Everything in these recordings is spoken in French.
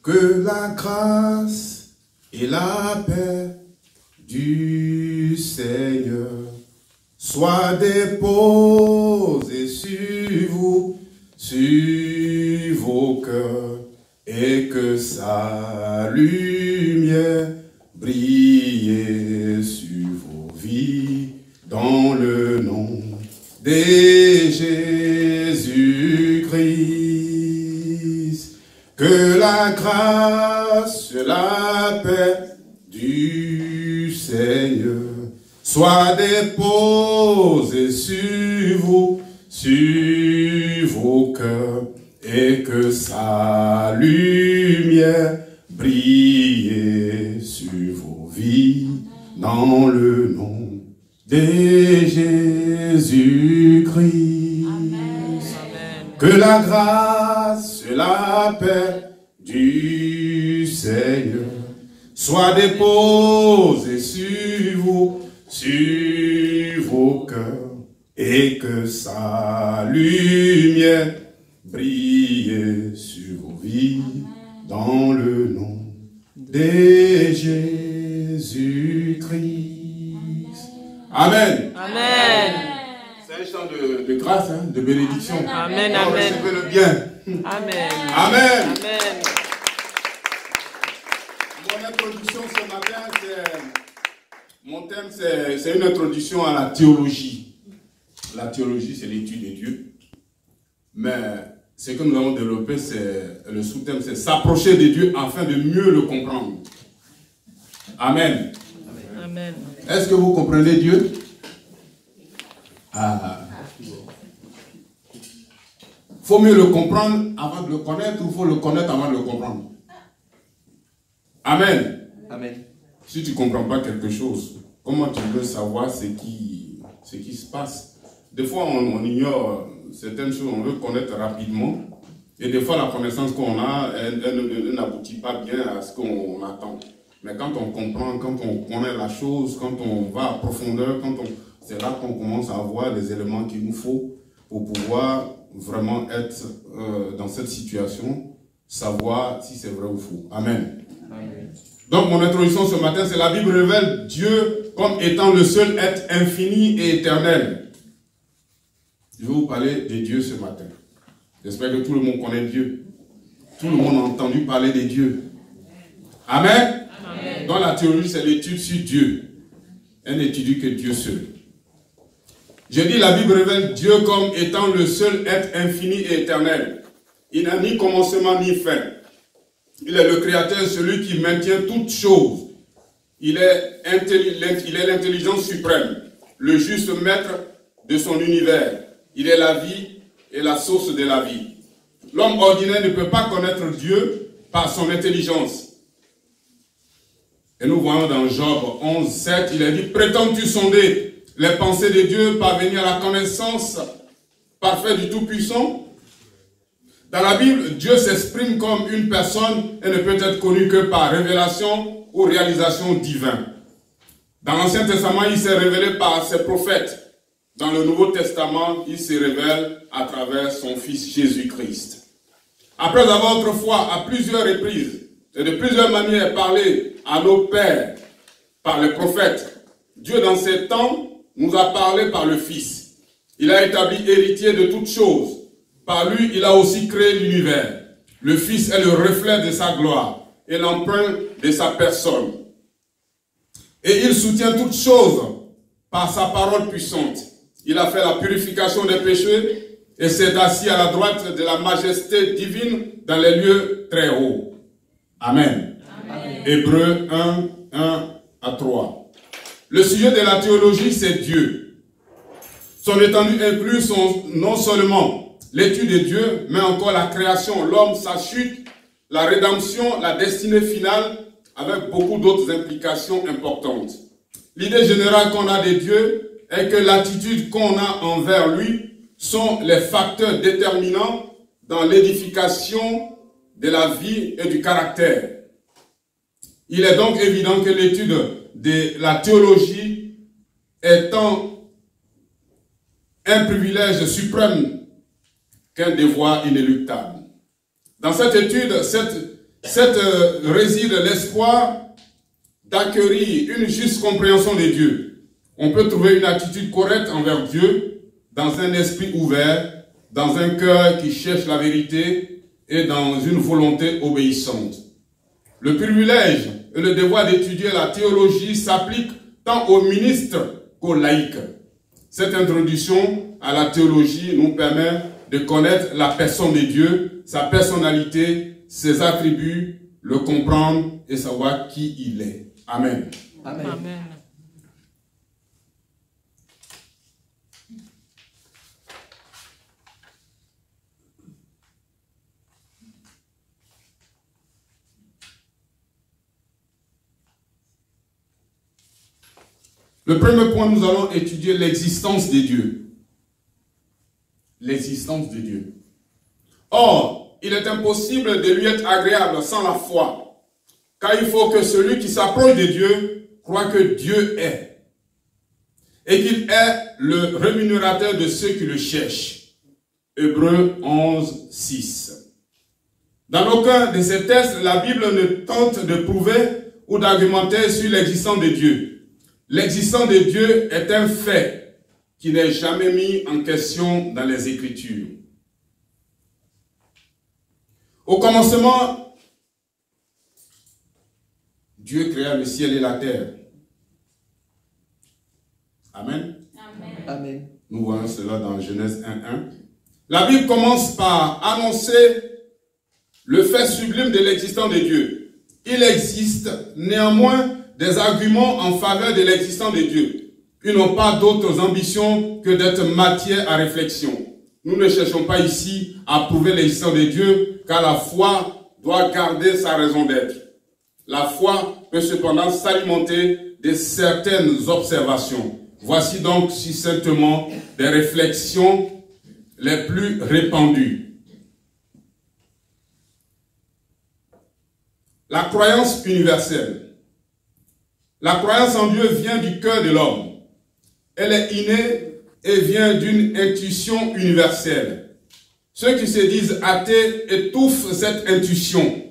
Que la grâce et la paix du Seigneur soient déposées sur vous, sur vos cœurs, et que sa lumière brille sur vos vies dans le nom de Jésus-Christ. Que la grâce, la paix du Seigneur soit déposée sur vous, sur vos cœurs, et que sa lumière brille sur vos vies dans le nom de Jésus-Christ. Que la grâce, la paix du Seigneur soit déposée sur vous, sur vos cœurs, et que sa lumière brille sur vos vies dans le nom de Jésus-Christ. Amen. Amen. C'est un chant de grâce, hein, de bénédiction. Amen, amen. Recevez-le bien. Amen. Amen. Amen. Mon introduction ce matin, mon thème, c'est une introduction à la théologie. La théologie, c'est l'étude de Dieu. Mais ce que nous allons développer, c'est le sous-thème, c'est s'approcher de Dieu afin de mieux le comprendre. Amen. Amen. Est-ce que vous comprenez Dieu? Ah. Faut mieux le comprendre avant de le connaître, ou faut le connaître avant de le comprendre? Amen. Amen. Si tu ne comprends pas quelque chose, comment tu veux savoir ce qui se passe? Des fois, on ignore certaines choses, on veut connaître rapidement. Et des fois, la connaissance qu'on a, elle n'aboutit pas bien à ce qu'on attend. Mais quand on comprend, quand on connaît la chose, quand on va à profondeur, c'est là qu'on commence à avoir les éléments qu'il nous faut pour pouvoir vraiment être dans cette situation, savoir si c'est vrai ou faux. Amen. Amen. Donc, mon introduction ce matin, c'est la Bible révèle Dieu comme étant le seul être infini et éternel. Je vais vous parler de Dieu ce matin. J'espère que tout le monde connaît Dieu. Tout le monde a entendu parler de Dieu. Amen. Amen. Dans la théologie, c'est l'étude sur Dieu. Elle n'étudie que Dieu seul. Je dis la Bible révèle Dieu comme étant le seul être infini et éternel. Il n'a ni commencement ni fin. Il est le créateur, celui qui maintient toutes choses. Il est l'intelligence suprême, le juste maître de son univers. Il est la vie et la source de la vie. L'homme ordinaire ne peut pas connaître Dieu par son intelligence. Et nous voyons dans Job 11, 7, il est dit, prétends-tu sonder les pensées de Dieu, parvenir à la connaissance parfaite du Tout-Puissant? Dans la Bible, Dieu s'exprime comme une personne et ne peut être connu que par révélation ou réalisation divine. Dans l'Ancien Testament, il s'est révélé par ses prophètes. Dans le Nouveau Testament, il se révèle à travers son Fils Jésus-Christ. Après avoir autrefois, à plusieurs reprises et de plusieurs manières, parlé à nos pères par les prophètes, Dieu dans ces temps nous a parlé par le Fils. Il a établi héritier de toutes choses. Par lui, il a aussi créé l'univers. Le Fils est le reflet de sa gloire et l'empreinte de sa personne. Et il soutient toutes choses par sa parole puissante. Il a fait la purification des péchés et s'est assis à la droite de la majesté divine dans les lieux très hauts. Amen. Amen. Hébreux 1, 1 à 3. Le sujet de la théologie, c'est Dieu. Son étendue inclut non seulement l'étude de Dieu, mais encore la création, l'homme, sa chute, la rédemption, la destinée finale, avec beaucoup d'autres implications importantes. L'idée générale qu'on a de Dieu est que l'attitude qu'on a envers lui sont les facteurs déterminants dans l'édification de la vie et du caractère. Il est donc évident que l'étude de la théologie étant un privilège suprême qu'un devoir inéluctable. Dans cette étude, Cette réside l'espoir d'acquérir une juste compréhension de Dieu. On peut trouver une attitude correcte envers Dieu dans un esprit ouvert, dans un cœur qui cherche la vérité et dans une volonté obéissante. Le privilège et le devoir d'étudier la théologie s'appliquent tant aux ministres qu'aux laïcs. Cette introduction à la théologie nous permet de connaître la personne de Dieu, sa personnalité, ses attributs, le comprendre et savoir qui il est. Amen. Amen. Amen. Le premier point, nous allons étudier l'existence de Dieu. L'existence de Dieu. Or, il est impossible de lui être agréable sans la foi, car il faut que celui qui s'approche de Dieu croit que Dieu est, et qu'il est le rémunérateur de ceux qui le cherchent. Hébreux 11, 6. Dans aucun de ces textes, la Bible ne tente de prouver ou d'argumenter sur l'existence de Dieu. L'existence de Dieu est un fait qui n'est jamais mis en question dans les Écritures. Au commencement, Dieu créa le ciel et la terre. Amen. Amen. Amen. Nous voyons cela dans Genèse 1:1. La Bible commence par annoncer le fait sublime de l'existence de Dieu. Il existe néanmoins des arguments en faveur de l'existence de Dieu. Ils n'ont pas d'autres ambitions que d'être matière à réflexion. Nous ne cherchons pas ici à prouver l'existence de Dieu, car la foi doit garder sa raison d'être. La foi peut cependant s'alimenter de certaines observations. Voici donc succinctement des réflexions les plus répandues. La croyance universelle. La croyance en Dieu vient du cœur de l'homme. Elle est innée et vient d'une intuition universelle. Ceux qui se disent athées étouffent cette intuition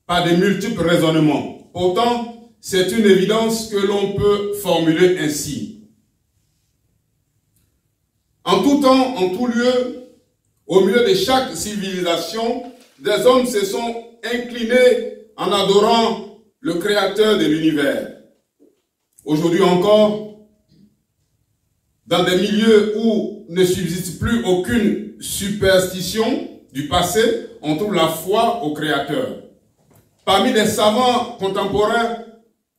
par de multiples raisonnements. Pourtant, c'est une évidence que l'on peut formuler ainsi. En tout temps, en tout lieu, au milieu de chaque civilisation, des hommes se sont inclinés en adorant le Créateur de l'univers. Aujourd'hui encore, dans des milieux où ne subsiste plus aucune superstition du passé, on trouve la foi au Créateur. Parmi les savants contemporains,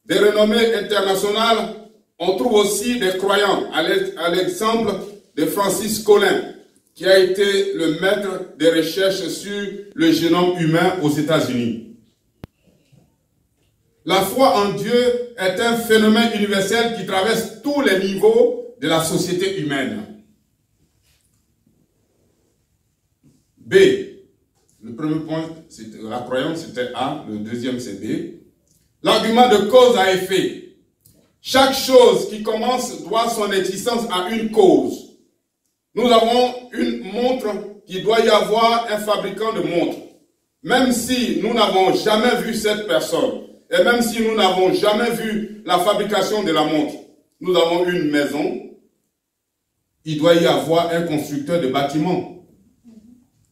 des renommées internationales, on trouve aussi des croyants, à l'exemple de Francis Collin, qui a été le maître des recherches sur le génome humain aux États-Unis. La foi en Dieu est un phénomène universel qui traverse tous les niveaux de la société humaine. B. Le premier point, la croyance, c'était A. Le deuxième, c'est B. L'argument de cause à effet. Chaque chose qui commence doit son existence à une cause. Nous avons une montre qui doit y avoir un fabricant de montres. Même si nous n'avons jamais vu cette personne, et même si nous n'avons jamais vu la fabrication de la montre, nous avons une maison, il doit y avoir un constructeur de bâtiments.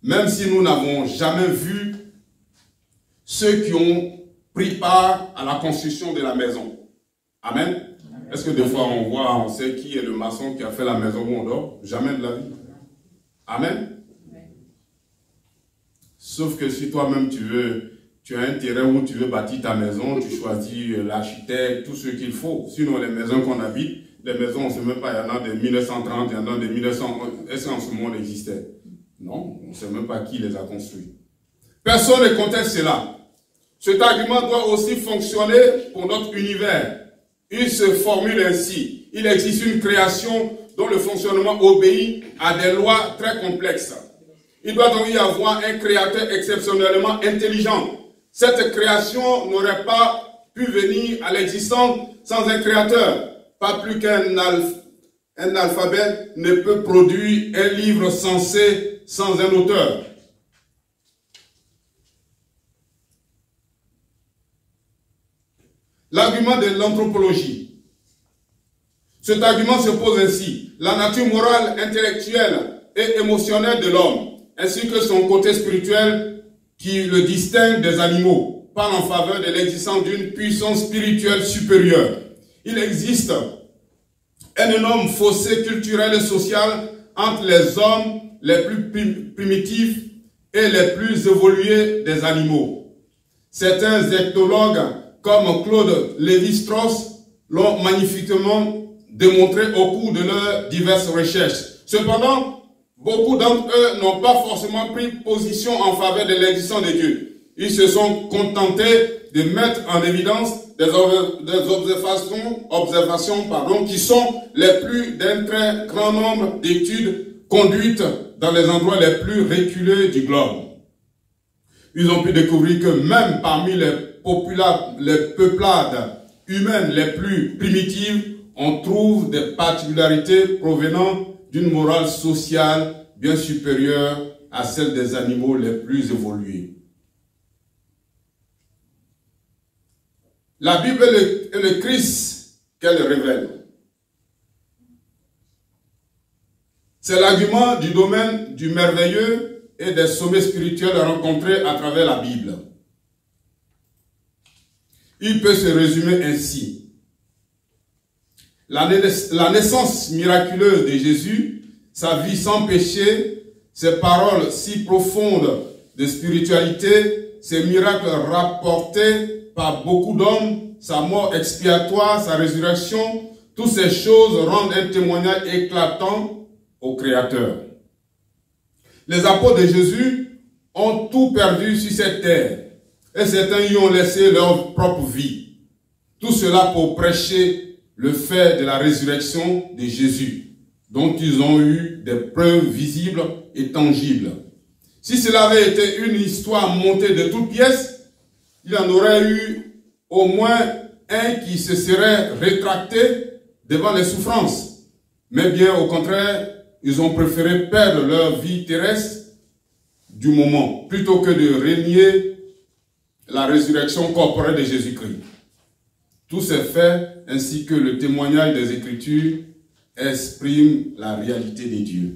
Même si nous n'avons jamais vu ceux qui ont pris part à la construction de la maison. Amen. Est-ce que des fois on sait qui est le maçon qui a fait la maison où on dort? Jamais de la vie. Amen. Sauf que si toi-même tu as un terrain où tu veux bâtir ta maison, tu choisis l'architecte, tout ce qu'il faut. Sinon les maisons qu'on habite, les maisons on ne sait même pas, il y en a de 1930, il y en a de 1900, est-ce qu'en ce monde existait? Non, on ne sait même pas qui les a construits. Personne ne conteste cela. Cet argument doit aussi fonctionner pour notre univers. Il se formule ainsi. Il existe une création dont le fonctionnement obéit à des lois très complexes. Il doit donc y avoir un créateur exceptionnellement intelligent. Cette création n'aurait pas pu venir à l'existence sans un créateur. Pas plus qu'un alphabet ne peut produire un livre sensé sans un auteur. l'argument de l'anthropologie. Cet argument se pose ainsi. La nature morale, intellectuelle et émotionnelle de l'homme, ainsi que son côté spirituel qui le distingue des animaux, parle en faveur de l'existence d'une puissance spirituelle supérieure. Il existe un énorme fossé culturel et social entre les hommes les plus primitifs et les plus évolués des animaux. Certains ethnologues comme Claude Lévi-Strauss l'ont magnifiquement démontré au cours de leurs diverses recherches. Cependant, beaucoup d'entre eux n'ont pas forcément pris position en faveur de l'existence de Dieu. Ils se sont contentés de mettre en évidence des observations qui sont les plus d'un très grand nombre d'études conduites dans les endroits les plus reculés du globe. Ils ont pu découvrir que même parmi les peuplades humaines les plus primitives, on trouve des particularités provenant d'une morale sociale bien supérieure à celle des animaux les plus évolués. La Bible est le Christ qu'elle révèle. C'est l'argument du domaine du merveilleux et des sommets spirituels rencontrés à travers la Bible. Il peut se résumer ainsi. La naissance miraculeuse de Jésus, sa vie sans péché, ses paroles si profondes de spiritualité, ses miracles rapportés par beaucoup d'hommes, sa mort expiatoire, sa résurrection, toutes ces choses rendent un témoignage éclatant au Créateur. Les apôtres de Jésus ont tout perdu sur cette terre et certains y ont laissé leur propre vie. Tout cela pour prêcher le fait de la résurrection de Jésus, dont ils ont eu des preuves visibles et tangibles. Si cela avait été une histoire montée de toutes pièces, il y en aurait eu au moins un qui se serait rétracté devant les souffrances. Mais bien au contraire, ils ont préféré perdre leur vie terrestre du moment, plutôt que de renier la résurrection corporelle de Jésus-Christ. Tous ces faits, ainsi que le témoignage des Écritures, expriment la réalité des dieux.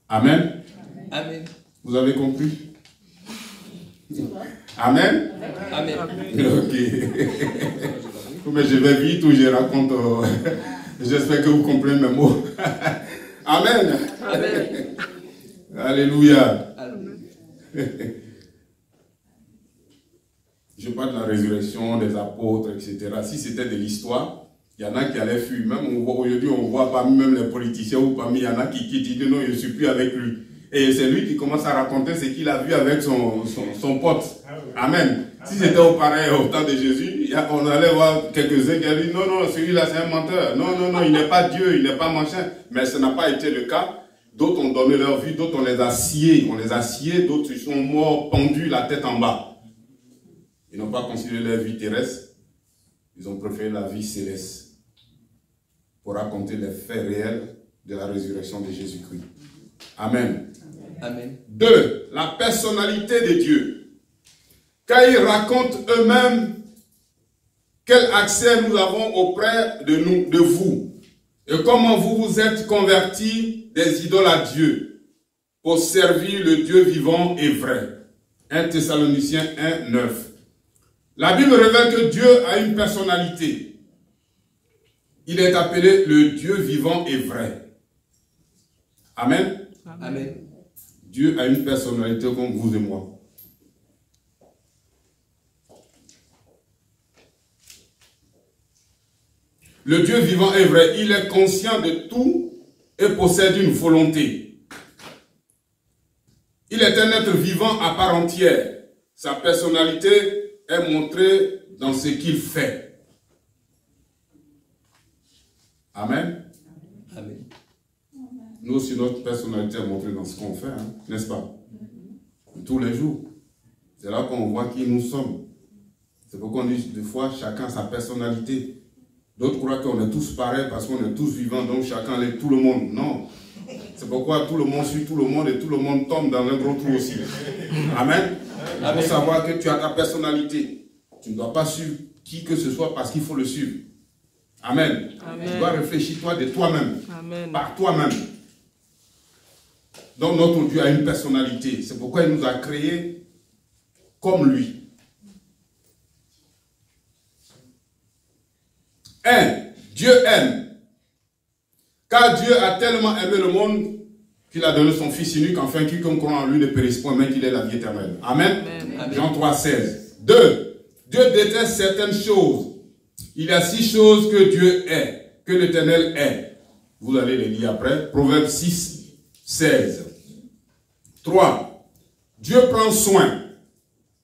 Amen. Amen. Vous avez compris? Amen. Amen. Ok. Mais je vais vite ou je raconte. J'espère que vous comprenez mes mots. Amen. Amen. Alléluia. Amen. Je parle de la résurrection des apôtres, etc. Si c'était de l'histoire, il y en a qui allaient fuir. Même aujourd'hui, on voit parmi même les politiciens ou parmi, il y en a qui disent non, je ne suis plus avec lui. Et c'est lui qui commence à raconter ce qu'il a vu avec son pote. Amen. Si c'était au pareil au temps de Jésus, on allait voir quelques-uns qui allaient dire non, non, celui-là c'est un menteur. Non, non, non, il n'est pas Dieu, il n'est pas machin. Mais ce n'a pas été le cas. D'autres ont donné leur vie, d'autres on les a sciés. D'autres ils sont morts, pendus, la tête en bas. Ils n'ont pas considéré leur vie terrestre, ils ont préféré la vie céleste pour raconter les faits réels de la résurrection de Jésus-Christ. Amen. Amen. 2. La personnalité de Dieu. Car ils racontent eux-mêmes quel accès nous avons auprès de vous et comment vous vous êtes convertis des idoles à Dieu pour servir le Dieu vivant et vrai. 1 Thessaloniciens 1, 9. La Bible révèle que Dieu a une personnalité. Il est appelé le Dieu vivant et vrai. Amen. Amen. Dieu a une personnalité comme vous et moi. Le Dieu vivant est vrai. Il est conscient de tout et possède une volonté. Il est un être vivant à part entière. Sa personnalité est montrée dans ce qu'il fait. Amen. Amen. Nous aussi, notre personnalité est montrée dans ce qu'on fait, hein, n'est-ce pas? Tous les jours. C'est là qu'on voit qui nous sommes. C'est pourquoi on dit des fois, chacun sa personnalité. D'autres croient qu'on est tous pareils parce qu'on est tous vivants, donc chacun est tout le monde. Non. C'est pourquoi tout le monde suit tout le monde et tout le monde tombe dans un gros trou aussi. Amen. Il faut savoir que tu as ta personnalité. Tu ne dois pas suivre qui que ce soit parce qu'il faut le suivre. Amen. Amen. Tu dois réfléchir toi de toi-même, Amen. par toi-même. Donc notre Dieu a une personnalité. C'est pourquoi il nous a créés comme lui. 1. Dieu aime. Car Dieu a tellement aimé le monde qu'il a donné son Fils unique, afin quiconque croit en lui ne périsse point, mais qu'il ait la vie éternelle. Amen. Amen. Jean 3, 16. 2. Dieu déteste certaines choses. Il y a 6 choses que Dieu est, que l'Éternel est. Vous allez les lire après. Proverbe 6, 16. 3. Dieu prend soin,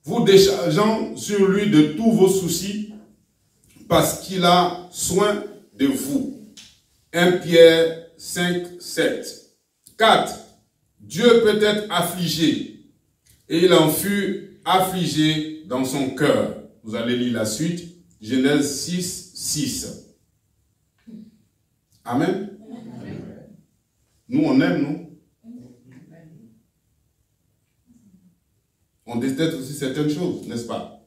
vous déchargeant sur lui de tous vos soucis, parce qu'il a soin de vous. 1 Pierre 5, 7. 4. Dieu peut être affligé, et il en fut affligé dans son cœur. Vous allez lire la suite. Genèse 6, 6. Amen. Nous, on aime, non? On déteste aussi certaines choses, n'est-ce pas?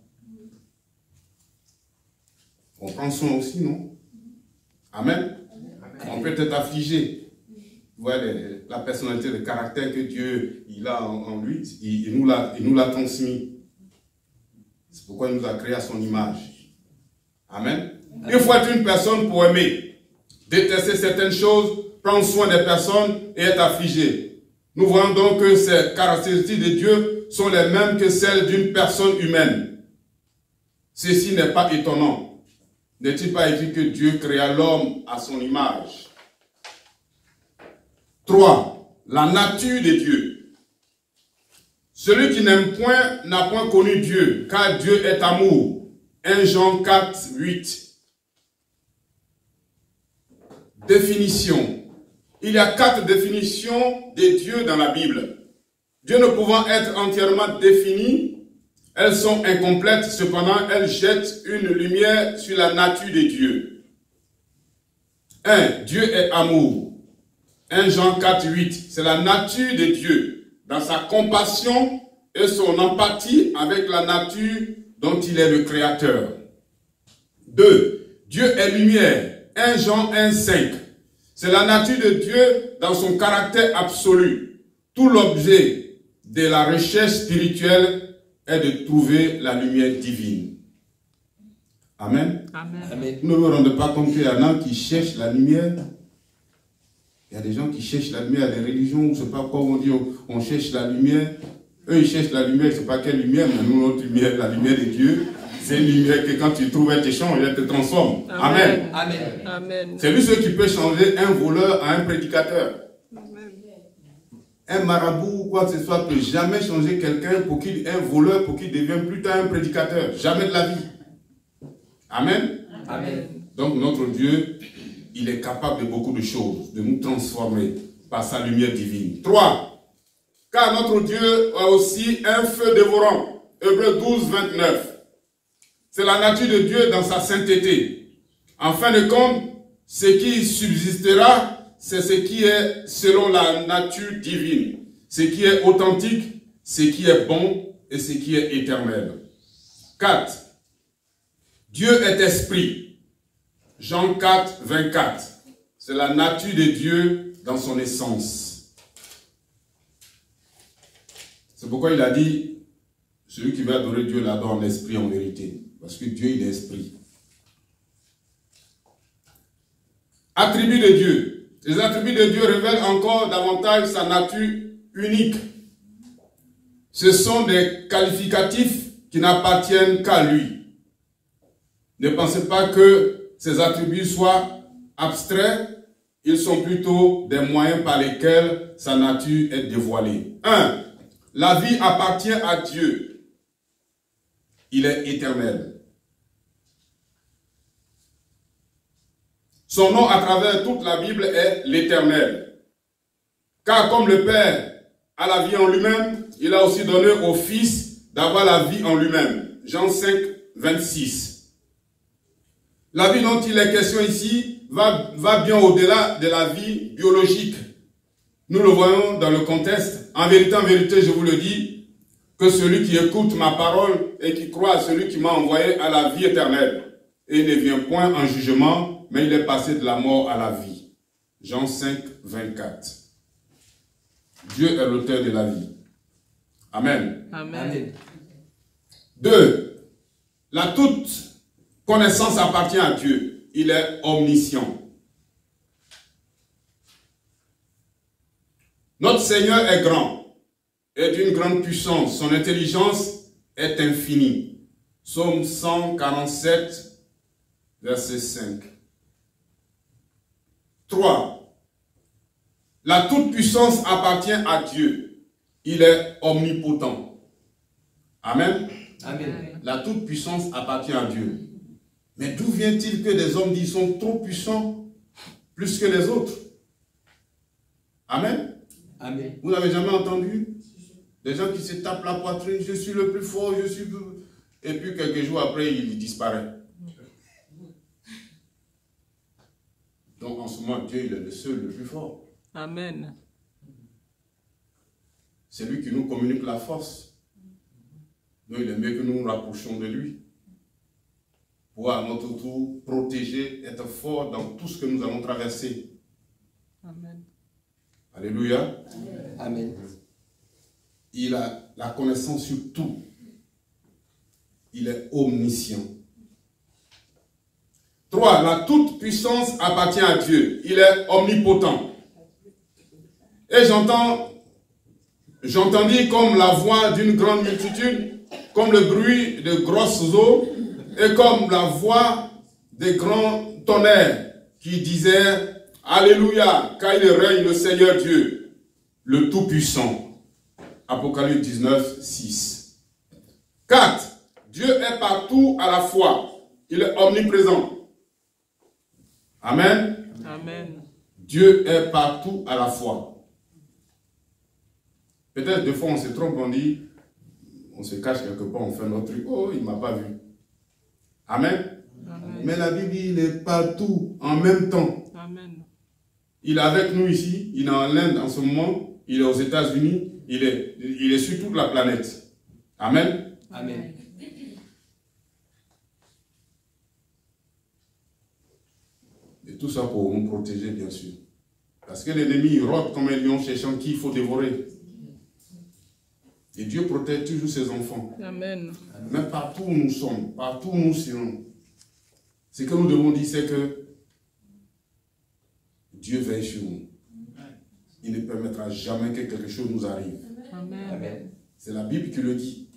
On prend soin aussi, non? Amen. On peut être affligé. Vous voyez la personnalité, le caractère que Dieu il a en lui, il nous l'a transmis. C'est pourquoi il nous a créé à son image. Amen. Il faut être une personne pour aimer, détester certaines choses, prendre soin des personnes et être affligé. Nous voyons donc que ces caractéristiques de Dieu sont les mêmes que celles d'une personne humaine. Ceci n'est pas étonnant. N'est-il pas écrit que Dieu créa l'homme à son image? 3. La nature de Dieu. Celui qui n'aime point n'a point connu Dieu, car Dieu est amour. 1 Jean 4, 8. Définition. Il y a 4 définitions de Dieu dans la Bible. Dieu ne pouvant être entièrement défini, elles sont incomplètes, cependant elles jettent une lumière sur la nature de Dieu. 1. Dieu est amour. 1 Jean 4, 8. C'est la nature de Dieu, dans sa compassion et son empathie avec la nature dont il est le créateur. 2. Dieu est lumière. 1 Jean 1, 5. C'est la nature de Dieu dans son caractère absolu. Tout l'objet de la recherche spirituelle est de trouver la lumière divine. Amen. Amen. Amen. Vous ne vous rendez pas compte qu'il y en a qui cherchent la lumière? Il y a des gens qui cherchent la lumière, les religions, je ne sais pas quoi on dit, on cherche la lumière. Eux, ils cherchent la lumière, je ne sais pas quelle lumière, mais nous, notre lumière, la lumière de Dieu, c'est une lumière que quand tu trouves, elle te change, elle te transforme. Amen. Amen. Amen. C'est lui celui qui peut changer un voleur à un prédicateur. Un marabout ou quoi que ce soit ne peut jamais changer quelqu'un pour qu'il un voleur, pour qu'il devienne plus tard un prédicateur. Jamais de la vie. Amen. Amen. Donc notre Dieu, il est capable de beaucoup de choses, de nous transformer par sa lumière divine. 3. Car notre Dieu a aussi un feu dévorant. Hébreux 12, 29. C'est la nature de Dieu dans sa sainteté. En fin de compte, ce qui subsistera, c'est ce qui est selon la nature divine. Ce qui est authentique, ce qui est bon et ce qui est éternel. 4. Dieu est esprit. Jean 4, 24. C'est la nature de Dieu dans son essence. C'est pourquoi il a dit, celui qui veut adorer Dieu l'adore en esprit, en vérité. Parce que Dieu, il est esprit. Attributs de Dieu. Les attributs de Dieu révèlent encore davantage sa nature unique. Ce sont des qualificatifs qui n'appartiennent qu'à lui. Ne pensez pas que ces attributs soient abstraits. Ils sont plutôt des moyens par lesquels sa nature est dévoilée. 1. La vie appartient à Dieu. Il est éternel. Son nom à travers toute la Bible est l'Éternel. Car comme le Père a la vie en lui-même, il a aussi donné au Fils d'avoir la vie en lui-même. Jean 5, 26. La vie dont il est question ici va bien au-delà de la vie biologique. Nous le voyons dans le contexte. En vérité, je vous le dis, que celui qui écoute ma parole et qui croit à celui qui m'a envoyé a la vie éternelle. Et il ne vient point en jugement, mais il est passé de la mort à la vie. Jean 5, 24. Dieu est l'auteur de la vie. Amen. Amen. 2. La toute connaissance appartient à Dieu. Il est omniscient. Notre Seigneur est grand et d'une grande puissance. Son intelligence est infinie. Psaume 147, verset 5. 3. La toute-puissance appartient à Dieu. Il est omnipotent. Amen. Amen. La toute-puissance appartient à Dieu. Mais d'où vient-il que des hommes disent sont trop puissants plus que les autres? Amen. Amen. Vous n'avez jamais entendu des gens qui se tapent la poitrine, je suis le plus fort, je suis... Et puis quelques jours après, il disparaît. Donc en ce moment, Dieu il est le seul, le plus fort. Amen. C'est lui qui nous communique la force. Donc il est mieux que nous nous rapprochions de lui. Pour à notre tour protéger, être fort dans tout ce que nous allons traverser. Amen. Alléluia. Amen. Il a la connaissance sur tout. Il est omniscient. 3. La toute-puissance appartient à Dieu. Il est omnipotent. Et j'entendis comme la voix d'une grande multitude, comme le bruit de grosses eaux, et comme la voix des grands tonnerres qui disaient « Alléluia, car il règne le Seigneur Dieu, le Tout-Puissant. » Apocalypse 19, 6. 4. Dieu est partout à la fois. Il est omniprésent. Amen. Amen. Dieu est partout à la fois. Peut-être des fois on se trompe, on dit, on se cache quelque part, on fait notre truc. Oh, il ne m'a pas vu. Amen. Amen. Mais la Bible dit, il est partout en même temps. Amen. Il est avec nous ici, il est en Inde en ce moment, il est aux États-Unis, il est sur toute la planète. Amen. Amen. Et tout ça pour nous protéger, bien sûr. Parce que l'ennemi rôde comme un lion cherchant qui il faut dévorer. Et Dieu protège toujours ses enfants. Amen. Mais partout où nous sommes, partout où nous serons, ce que nous devons dire, c'est que Dieu veille sur nous. Il ne permettra jamais que quelque chose nous arrive. Amen. Amen. C'est la Bible qui le dit.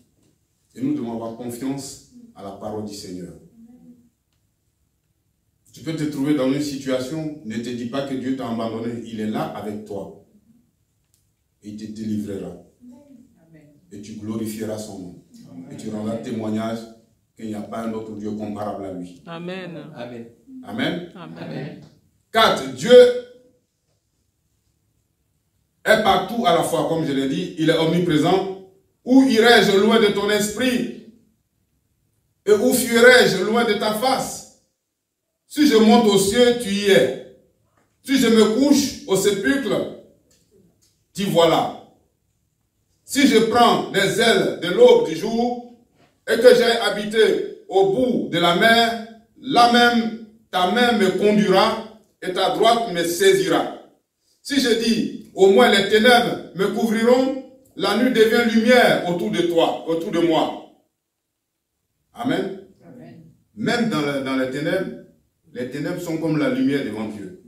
Et nous devons avoir confiance à la parole du Seigneur. Tu peux te trouver dans une situation, ne te dis pas que Dieu t'a abandonné. Il est là avec toi. Et il te délivrera. Et tu glorifieras son nom. Et tu rendras témoignage qu'il n'y a pas un autre Dieu comparable à lui. Amen. Amen. Amen. Amen. 4. Dieu est partout à la fois, comme je l'ai dit. Il est omniprésent. Où irai-je loin de ton esprit? Et où fuirai-je loin de ta face? Si je monte aux cieux, tu y es. Si je me couche au sépulcre, t'y voilà. Si je prends les ailes de l'aube du jour et que j'ai habité au bout de la mer, là même ta main me conduira et ta droite me saisira. Si je dis, au moins les ténèbres me couvriront, la nuit devient lumière autour de toi, autour de moi. Amen. Amen. Même dans les ténèbres sont comme la lumière devant Dieu.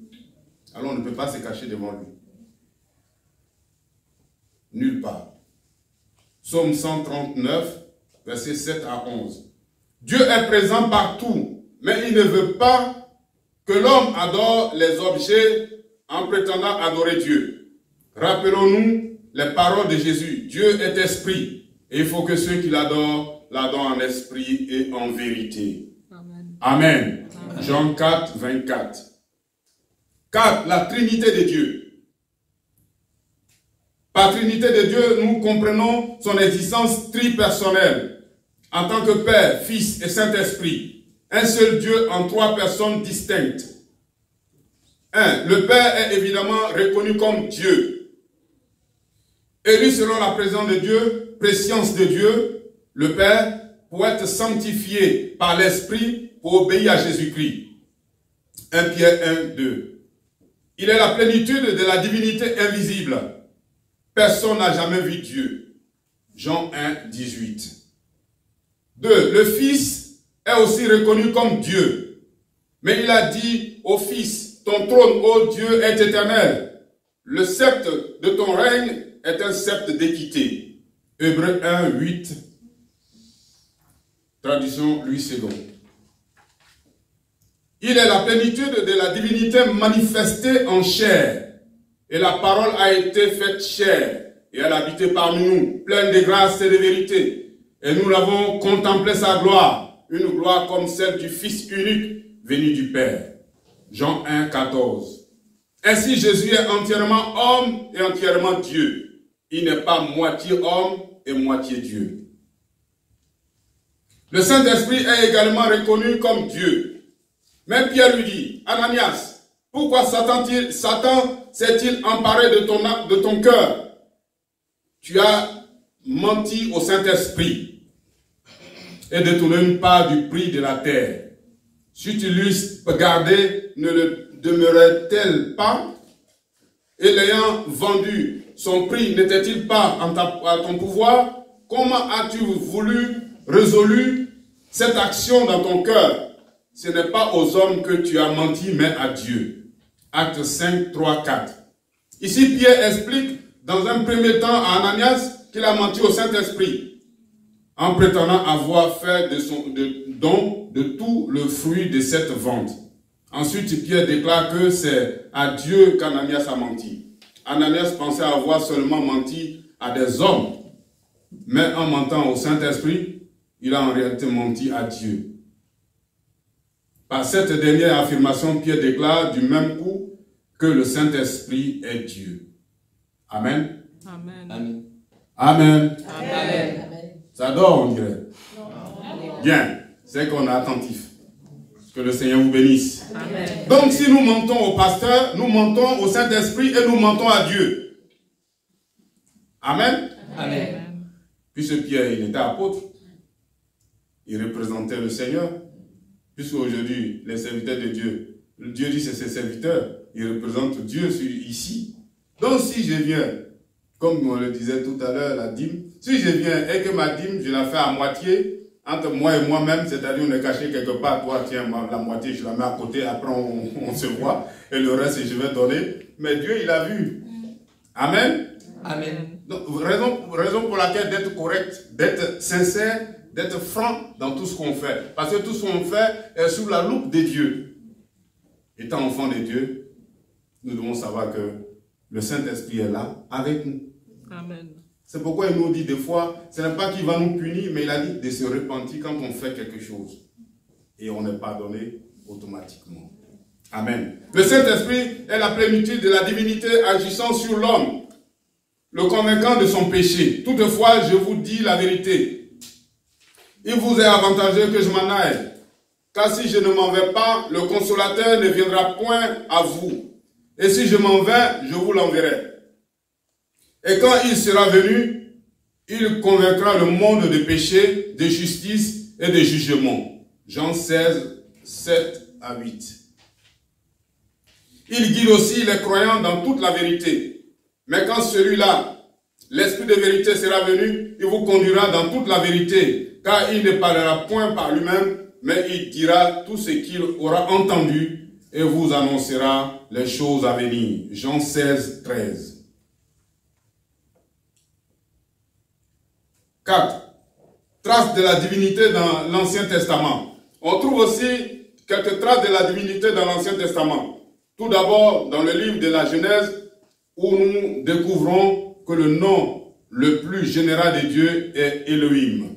Alors on ne peut pas se cacher devant lui. Nulle part. Psaume 139, versets 7 à 11. Dieu est présent partout, mais il ne veut pas que l'homme adore les objets en prétendant adorer Dieu. Rappelons-nous les paroles de Jésus. Dieu est esprit, et il faut que ceux qui l'adorent, l'adorent en esprit et en vérité. Amen. Amen. Amen. Jean 4, 24. 4. La Trinité de Dieu. Par Trinité de Dieu, nous comprenons son existence tripersonnelle en tant que Père, Fils et Saint-Esprit. Un seul Dieu en trois personnes distinctes. 1. Le Père est évidemment reconnu comme Dieu. Élu selon la présence de Dieu, préscience de Dieu, le Père, pour être sanctifié par l'Esprit, pour obéir à Jésus-Christ. 1 Pierre 1, 2. Il est la plénitude de la divinité invisible. Personne n'a jamais vu Dieu. Jean 1, 18. 2. Le Fils est aussi reconnu comme Dieu. Mais il a dit au Fils, ton trône, ô Dieu, est éternel. Le sceptre de ton règne est un sceptre d'équité. Hébreux 1, 8. Traduction Louis II. Il est la plénitude de la divinité manifestée en chair. Et la parole a été faite chair. Et elle a habité parmi nous, pleine de grâce et de vérité. Et nous l'avons contemplé sa gloire. Une gloire comme celle du Fils unique venu du Père. Jean 1, 14. Ainsi Jésus est entièrement homme et entièrement Dieu. Il n'est pas moitié homme et moitié Dieu. Le Saint-Esprit est également reconnu comme Dieu. Mais Pierre lui dit, Ananias, pourquoi Satan s'est-il emparé de ton cœur? Tu as menti au Saint-Esprit et détourné une part du prix de la terre. Si tu l'eusses gardé, ne le demeurait-elle pas? Et l'ayant vendu, son prix n'était-il pas à ton pouvoir? Comment as-tu résolu cette action dans ton cœur? Ce n'est pas aux hommes que tu as menti, mais à Dieu. Acte 5, 3, 4. Ici, Pierre explique dans un premier temps à Ananias qu'il a menti au Saint-Esprit en prétendant avoir fait don de tout le fruit de cette vente. Ensuite, Pierre déclare que c'est à Dieu qu'Ananias a menti. Ananias pensait avoir seulement menti à des hommes, mais en mentant au Saint-Esprit, il a en réalité menti à Dieu. Par cette dernière affirmation, Pierre déclare du même coup que le Saint-Esprit est Dieu. Amen. Amen. Amen. Amen. Amen. Ça dort, on dirait. Bien, c'est qu'on est attentif. Que le Seigneur vous bénisse. Amen. Donc, si nous mentons au pasteur, nous mentons au Saint-Esprit et nous mentons à Dieu. Amen. Amen. Puisque Pierre, il était apôtre, il représentait le Seigneur. Puisque aujourd'hui, les serviteurs de Dieu, Dieu dit c'est ses serviteurs, ils représentent Dieu ici. Donc si je viens, comme on le disait tout à l'heure, la dîme, si je viens et que ma dîme, je la fais à moitié, entre moi et moi-même, c'est-à-dire on est caché quelque part, toi tiens, la moitié, je la mets à côté, après on se voit, et le reste, je vais donner. Mais Dieu, il a vu. Amen. Amen. Donc, raison pour laquelle d'être correct, d'être sincère, d'être franc dans tout ce qu'on fait. Parce que tout ce qu'on fait est sous la loupe de Dieu. Étant enfant de Dieu, nous devons savoir que le Saint-Esprit est là avec nous. Amen. C'est pourquoi il nous dit des fois, ce n'est pas qu'il va nous punir, mais il a dit de se repentir quand on fait quelque chose. Et on est pardonné automatiquement. Amen. Le Saint-Esprit est la plénitude de la divinité agissant sur l'homme, le convaincant de son péché. Toutefois, je vous dis la vérité. Il vous est avantageux que je m'en aille. Car si je ne m'en vais pas, le consolateur ne viendra point à vous. Et si je m'en vais, je vous l'enverrai. Et quand il sera venu, il convaincra le monde de péché, de justice et de jugement. Jean 16, 7 à 8. Il guide aussi les croyants dans toute la vérité. Mais quand celui-là, l'Esprit de vérité sera venu, il vous conduira dans toute la vérité, car il ne parlera point par lui-même, mais il dira tout ce qu'il aura entendu et vous annoncera les choses à venir. Jean 16, 13. 4. Traces de la divinité dans l'Ancien Testament. On trouve aussi quelques traces de la divinité dans l'Ancien Testament. Tout d'abord, dans le livre de la Genèse, où nous découvrons que le nom le plus général de Dieu est Elohim.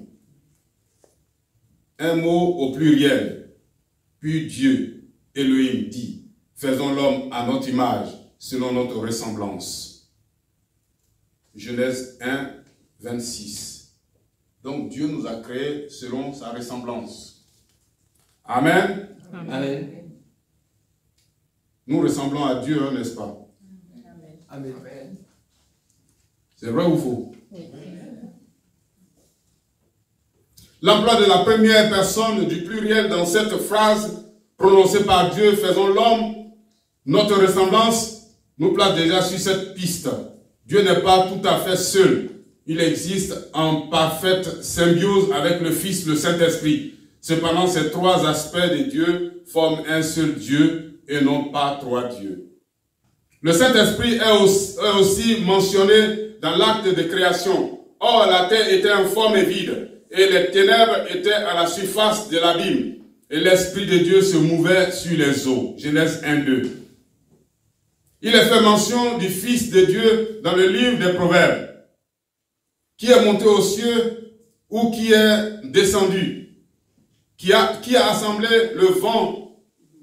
Un mot au pluriel. Puis Dieu, Elohim, dit, faisons l'homme à notre image, selon notre ressemblance. Genèse 1, 26. Donc Dieu nous a créés selon sa ressemblance. Amen. Amen. Nous ressemblons à Dieu, hein, n'est-ce pas? Amen. C'est vrai ou faux? L'emploi de la première personne du pluriel dans cette phrase prononcée par Dieu, faisons l'homme, notre ressemblance, nous place déjà sur cette piste. Dieu n'est pas tout à fait seul. Il existe en parfaite symbiose avec le Fils, le Saint-Esprit. Cependant, ces trois aspects de Dieu forment un seul Dieu et non pas trois dieux. Le Saint-Esprit est aussi mentionné dans l'acte de création. Or, la terre était informe et vide, et les ténèbres étaient à la surface de l'abîme, et l'Esprit de Dieu se mouvait sur les eaux. Genèse 1, 2. Il est fait mention du Fils de Dieu dans le livre des Proverbes, qui est monté aux cieux ou qui est descendu, qui a assemblé le vent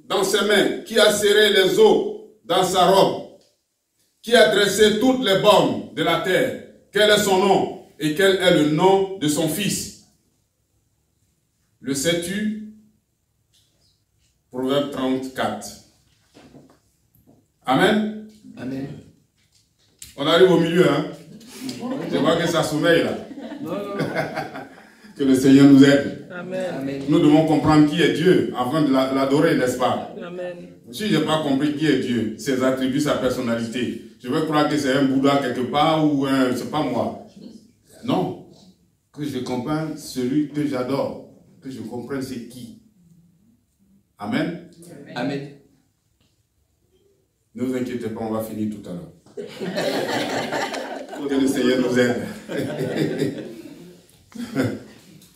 dans ses mains, qui a serré les eaux dans sa robe, qui a dressé toutes les bornes de la terre. Quel est son nom et quel est le nom de son Fils? Le sais-tu? Proverbe 34. Amen. Amen. On arrive au milieu, hein? Je vois que ça sommeille là. Que le Seigneur nous aide. Amen. Amen. Nous devons comprendre qui est Dieu afin de l'adorer, n'est-ce pas? Amen. Si je n'ai pas compris qui est Dieu, ses attributs, sa personnalité, je vais croire que c'est un Bouddha quelque part ou un, c'est pas moi. Non. Que je comprenne celui que j'adore. Que je comprenne c'est qui. Amen. Amen. Ne vous inquiétez pas, on va finir tout à l'heure. Que le Seigneur nous aide.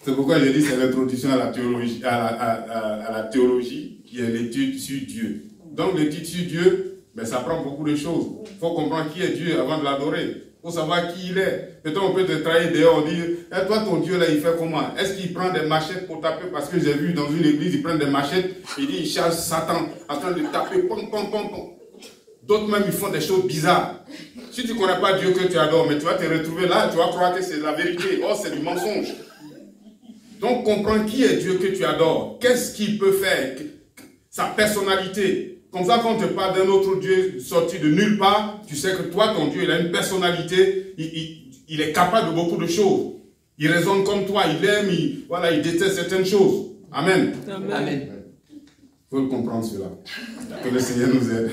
C'est pourquoi j'ai dit c'est l'introduction à la théologie, à la théologie qui est l'étude sur Dieu. Donc l'étude sur Dieu, ben, ça prend beaucoup de choses. Il faut comprendre qui est Dieu avant de l'adorer. Il faut savoir qui il est. Peut-être on peut te trahir dehors, dire, eh, toi ton Dieu là il fait comment? Est-ce qu'il prend des machettes pour taper? Parce que j'ai vu dans une église, il prend des machettes, il dit, il charge Satan en train de taper, pom, pom, pom, pom. D'autres même ils font des choses bizarres. Si tu ne connais pas Dieu que tu adores, mais tu vas te retrouver là, tu vas croire que c'est la vérité. Oh, c'est du mensonge. Donc, comprends qui est Dieu que tu adores. Qu'est-ce qu'il peut faire? Sa personnalité. Comme ça, quand on te parle d'un autre Dieu sorti de nulle part, tu sais que toi, ton Dieu, il a une personnalité. Il est capable de beaucoup de choses. Il raisonne comme toi. Il aime, il déteste certaines choses. Amen. Amen. Amen. Il faut le comprendre cela. Que le Seigneur nous aide.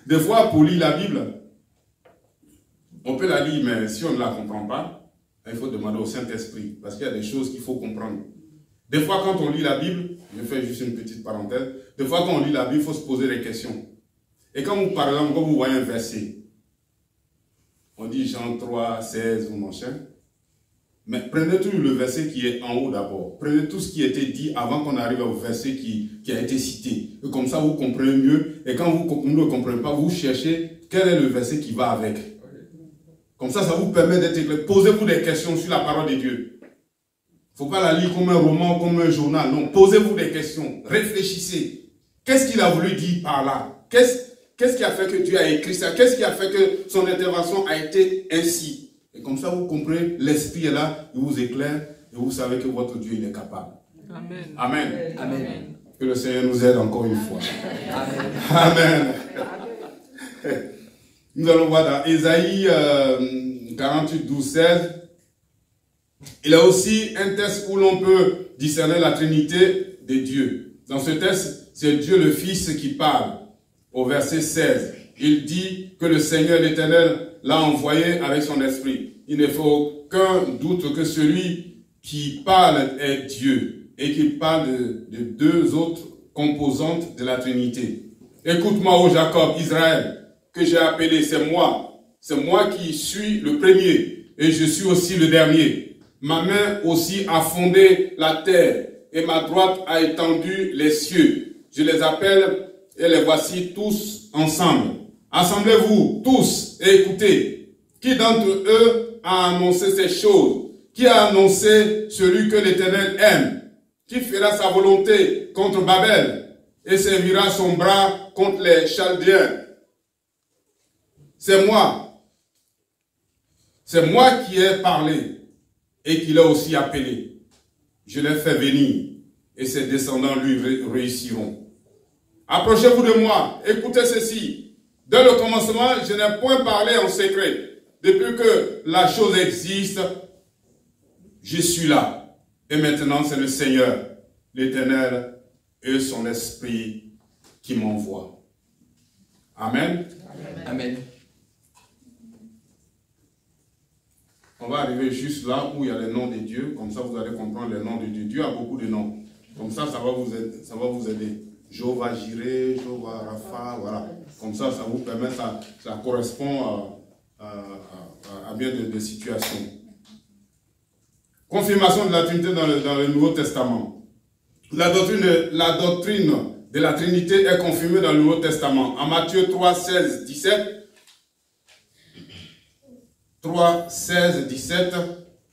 Des fois, pour lire la Bible, on peut la lire, mais si on ne la comprend pas, il faut demander au Saint-Esprit, parce qu'il y a des choses qu'il faut comprendre. Des fois, quand on lit la Bible, je fais juste une petite parenthèse, des fois, quand on lit la Bible, il faut se poser des questions. Et quand vous, par exemple, quand vous voyez un verset, on dit Jean 3, 16 ou machin, mais prenez tout le verset qui est en haut d'abord. Prenez tout ce qui a été dit avant qu'on arrive au verset qui a été cité. Et comme ça, vous comprenez mieux. Et quand vous ne comprenez pas, vous cherchez quel est le verset qui va avec. Comme ça, ça vous permet d'être clair. Posez-vous des questions sur la parole de Dieu. Il ne faut pas la lire comme un roman, comme un journal. Non, posez-vous des questions. Réfléchissez. Qu'est-ce qu'il a voulu dire par là? Qu'est-ce qui a fait que Dieu a écrit ça? Qu'est-ce qui a fait que son intervention a été ainsi? Et comme ça, vous comprenez, l'Esprit est là, il vous éclaire, et vous savez que votre Dieu, il est capable. Amen. Amen. Amen. Que le Seigneur nous aide encore une fois. Amen. Amen. Nous allons voir dans Ésaïe 48, 12, 16. Il y a aussi un texte où l'on peut discerner la Trinité de Dieu. Dans ce texte, c'est Dieu le Fils qui parle. Au verset 16, il dit que le Seigneur l'Éternel l'a envoyé avec son esprit. Il ne faut aucun doute que celui qui parle est Dieu et qu'il parle de deux autres composantes de la Trinité. Écoute-moi, ô Jacob, Israël, que j'ai appelé, c'est moi qui suis le premier et je suis aussi le dernier. Ma main aussi a fondé la terre et ma droite a étendu les cieux. Je les appelle et les voici tous ensemble. Assemblez-vous tous et écoutez. Qui d'entre eux a annoncé ces choses? Qui a annoncé celui que l'Éternel aime? Qui fera sa volonté contre Babel et servira son bras contre les Chaldéens? C'est moi. C'est moi qui ai parlé et qui l'ai aussi appelé. Je l'ai fait venir et ses descendants lui réussiront. Approchez-vous de moi, écoutez ceci. Dès le commencement, je n'ai point parlé en secret. Depuis que la chose existe, je suis là. Et maintenant, c'est le Seigneur, l'Éternel et son Esprit qui m'envoie. Amen. Amen. On va arriver juste là où il y a les noms de Dieu. Comme ça, vous allez comprendre les noms de Dieu. Dieu a beaucoup de noms. Comme ça, ça va vous aider. Jéhovah Jireh, Jéhovah Rapha, voilà. Comme ça, ça vous permet, ça correspond à bien de situations. Confirmation de la Trinité dans le Nouveau Testament. La doctrine de la Trinité est confirmée dans le Nouveau Testament. En Matthieu 3, 16, 17. 3, 16, 17,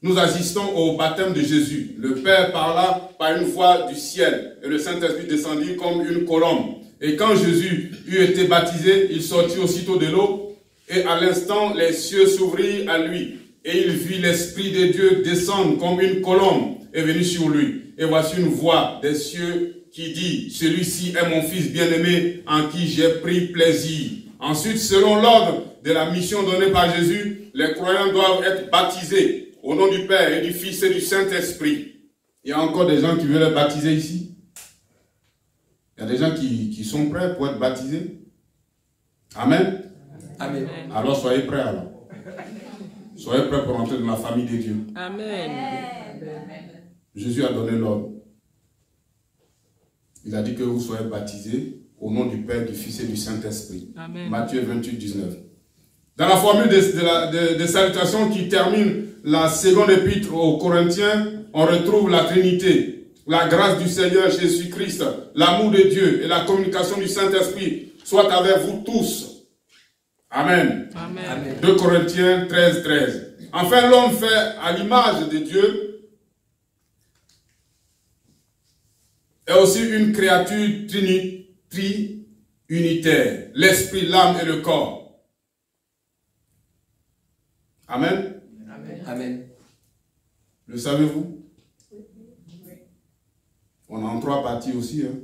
nous assistons au baptême de Jésus. Le Père parla par une voix du ciel et le Saint-Esprit descendit comme une colombe. Et quand Jésus eut été baptisé, il sortit aussitôt de l'eau et à l'instant les cieux s'ouvrirent à lui. Et il vit l'Esprit de Dieu descendre comme une colombe et venir sur lui. Et voici une voix des cieux qui dit, celui-ci est mon Fils bien-aimé en qui j'ai pris plaisir. Ensuite, selon l'ordre de la mission donnée par Jésus, les croyants doivent être baptisés au nom du Père et du Fils et du Saint-Esprit. Il y a encore des gens qui veulent être baptisés ici. Il y a des gens qui sont prêts pour être baptisés. Amen. Amen. Alors soyez prêts alors. Soyez prêts pour entrer dans la famille de Dieu. Amen. Jésus a donné l'ordre. Il a dit que vous soyez baptisés au nom du Père, du Fils et du Saint-Esprit. Matthieu 28, 19. Dans la formule de salutation qui termine la seconde épître aux Corinthiens, on retrouve la Trinité, la grâce du Seigneur Jésus-Christ, l'amour de Dieu et la communication du Saint-Esprit soit avec vous tous. Amen. Amen. 2 Corinthiens 13, 13. Enfin, l'homme fait à l'image de Dieu est aussi une créature unitaire, l'esprit, l'âme et le corps. Amen. Amen. Le savez-vous? On a en 3 parties aussi. Hein?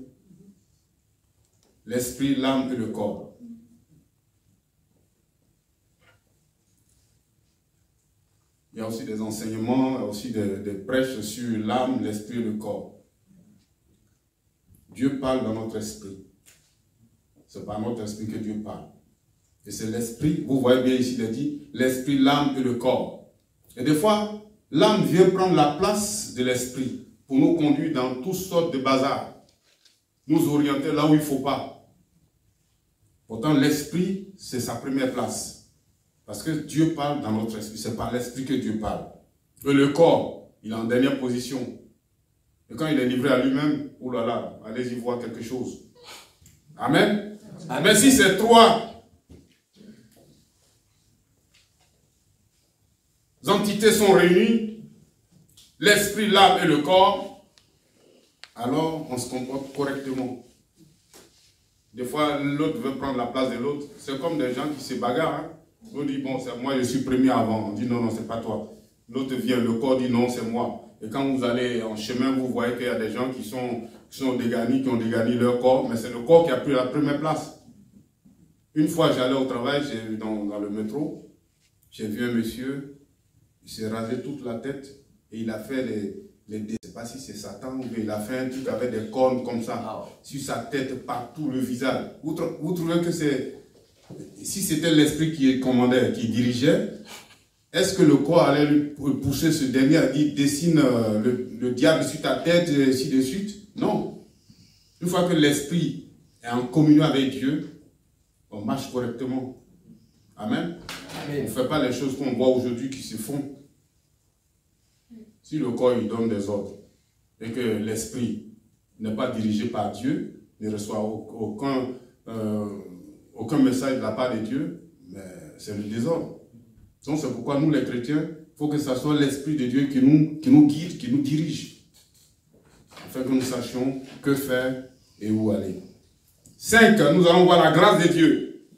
L'esprit, l'âme et le corps. Il y a aussi des enseignements, il y a aussi des prêches sur l'âme, l'esprit et le corps. Dieu parle dans notre esprit. C'est par notre esprit que Dieu parle. Et c'est l'esprit, vous voyez bien ici, il a dit, l'esprit, l'âme et le corps. Et des fois, l'âme vient prendre la place de l'esprit pour nous conduire dans toutes sortes de bazar. Nous orienter là où il ne faut pas. Pourtant, l'esprit, c'est sa première place. Parce que Dieu parle dans notre esprit. C'est par l'esprit que Dieu parle. Et le corps, il est en dernière position. Et quand il est livré à lui-même, oulala, allez-y voir quelque chose. Amen. Amen. Mais si ces 3 entités sont réunies, l'esprit, l'âme et le corps, alors on se comporte correctement. Des fois, l'autre veut prendre la place de l'autre. C'est comme des gens qui se bagarrent. Hein? On dit, bon, moi je suis premier avant. On dit, non, non, c'est pas toi. L'autre vient, le corps dit, non, c'est moi. Et quand vous allez en chemin, vous voyez qu'il y a des gens qui sont dégarnis, qui ont dégarni leur corps, mais c'est le corps qui a pris la première place. Une fois, j'allais au travail, dans le métro, j'ai vu un monsieur, il s'est rasé toute la tête et il a fait je ne sais pas si c'est Satan, mais il a fait un truc avec des cornes comme ça, sur sa tête, partout, le visage. Vous trouvez que si c'était l'esprit qui commandait, qui dirigeait, est-ce que le corps allait lui pousser ce dernier à dire dessine le diable sur ta tête et ainsi de suite? Non. Une fois que l'esprit est en communion avec Dieu, on marche correctement. Amen. Amen. On ne fait pas les choses qu'on voit aujourd'hui qui se font. Si le corps il donne des ordres et que l'esprit n'est pas dirigé par Dieu, ne reçoit aucun message de la part de Dieu, c'est le désordre. Donc c'est pourquoi nous les chrétiens, il faut que ce soit l'Esprit de Dieu qui nous guide, qui nous dirige, afin que nous sachions que faire et où aller. 5. Nous allons voir la grâce de Dieu.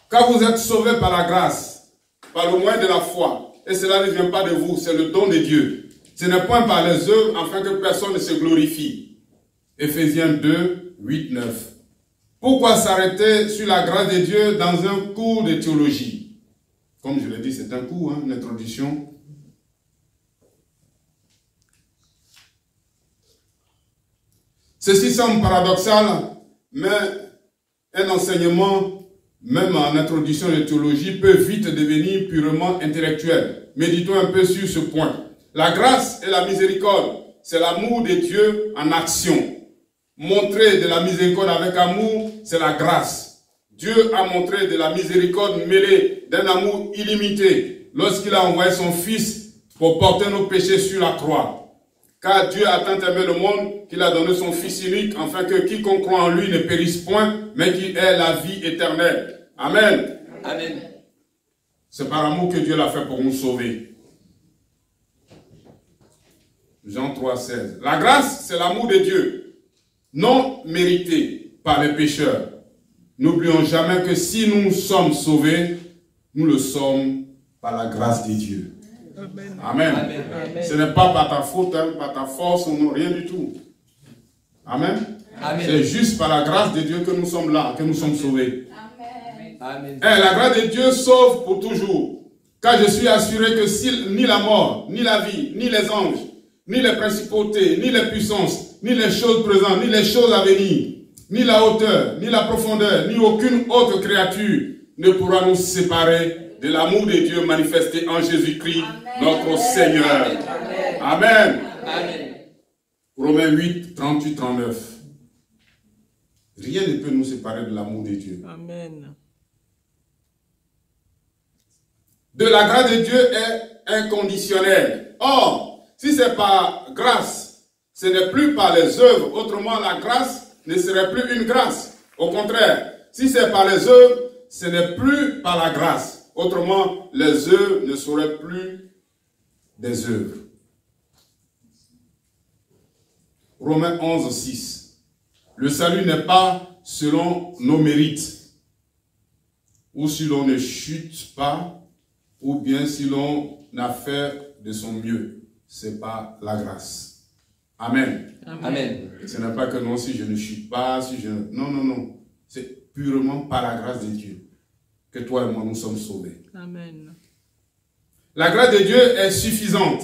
Quand vous êtes sauvés par la grâce, par le moyen de la foi, et cela ne vient pas de vous, c'est le don de Dieu. Ce n'est point par les œuvres, afin que personne ne se glorifie. Éphésiens 2, 8, 9. Pourquoi s'arrêter sur la grâce de Dieu dans un cours de théologie? Comme je l'ai dit, c'est un coup, hein, une introduction. Ceci semble paradoxal, mais un enseignement, même en introduction de théologie, peut vite devenir purement intellectuel. Méditons un peu sur ce point. La grâce et la miséricorde, c'est l'amour de Dieu en action. Montrer de la miséricorde avec amour, c'est la grâce. Dieu a montré de la miséricorde mêlée d'un amour illimité lorsqu'il a envoyé son Fils pour porter nos péchés sur la croix. Car Dieu a tant aimé le monde qu'il a donné son Fils unique, afin que quiconque croit en lui ne périsse point, mais qu'il ait la vie éternelle. Amen. Amen. C'est par amour que Dieu l'a fait pour nous sauver. Jean 3, 16. La grâce, c'est l'amour de Dieu, non mérité par les pécheurs. N'oublions jamais que si nous sommes sauvés, nous le sommes par la grâce de Dieu. Amen. Amen. Amen. Amen. Ce n'est pas par ta faute, hein, par ta force, non, rien du tout. Amen. Amen. C'est juste par la grâce de Dieu que nous sommes là, que nous sommes sauvés. Amen. Et la grâce de Dieu sauve pour toujours. Car je suis assuré que si ni la mort, ni la vie, ni les anges, ni les principautés, ni les puissances, ni les choses présentes, ni les choses à venir, ni la hauteur, ni la profondeur, ni aucune autre créature ne pourra nous séparer de l'amour de Dieu manifesté en Jésus-Christ, notre Seigneur. Amen. Amen. Romains 8, 38, 39. Rien ne peut nous séparer de l'amour de Dieu. Amen. De la grâce de Dieu est inconditionnelle. Or, si c'est par grâce, ce n'est plus par les œuvres. Autrement, la grâce ne serait plus une grâce. Au contraire, si c'est par les œuvres, ce n'est plus par la grâce. Autrement, les œuvres ne seraient plus des œuvres. Romains 11, 6. Le salut n'est pas selon nos mérites, ou si l'on ne chute pas, ou bien si l'on a fait de son mieux. C'est pas la grâce. Amen. Amen. Ce n'est pas que non, si je ne chute pas, si je... Non, non, non. C'est purement par la grâce de Dieu que toi et moi nous sommes sauvés. Amen. La grâce de Dieu est suffisante.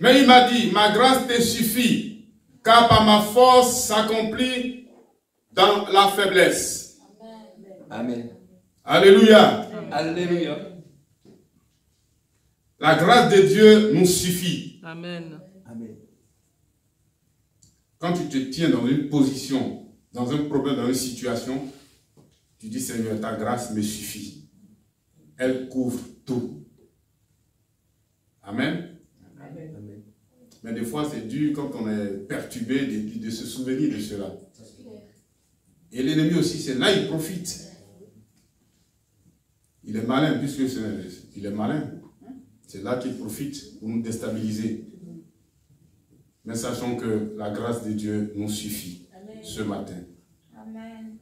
Mais il m'a dit, ma grâce te suffit, car par ma force s'accomplit dans la faiblesse. Amen. Alléluia. Alléluia. La grâce de Dieu nous suffit. Amen. Amen. Quand tu te tiens dans une position, dans un problème, dans une situation, tu dis, Seigneur, ta grâce me suffit. Elle couvre tout. Amen. Amen. Mais des fois, c'est dur quand on est perturbé de se souvenir de cela. Et l'ennemi aussi, c'est là, il profite. Il est malin, puisque il est malin. C'est là qu'il profite pour nous déstabiliser. Mais sachons que la grâce de Dieu nous suffit ce matin. Amen.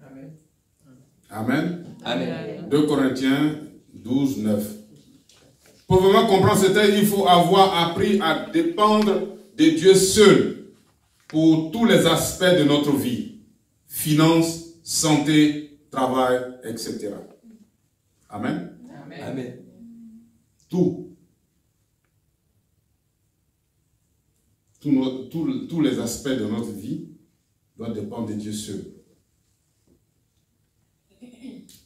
Amen. Amen. 2 Corinthiens 12, 9. Pour vraiment comprendre ce texte, il faut avoir appris à dépendre de Dieu seul pour tous les aspects de notre vie. Finances, santé, travail, etc. Amen. Amen. Tout. Tous les aspects de notre vie doivent dépendre de Dieu seul.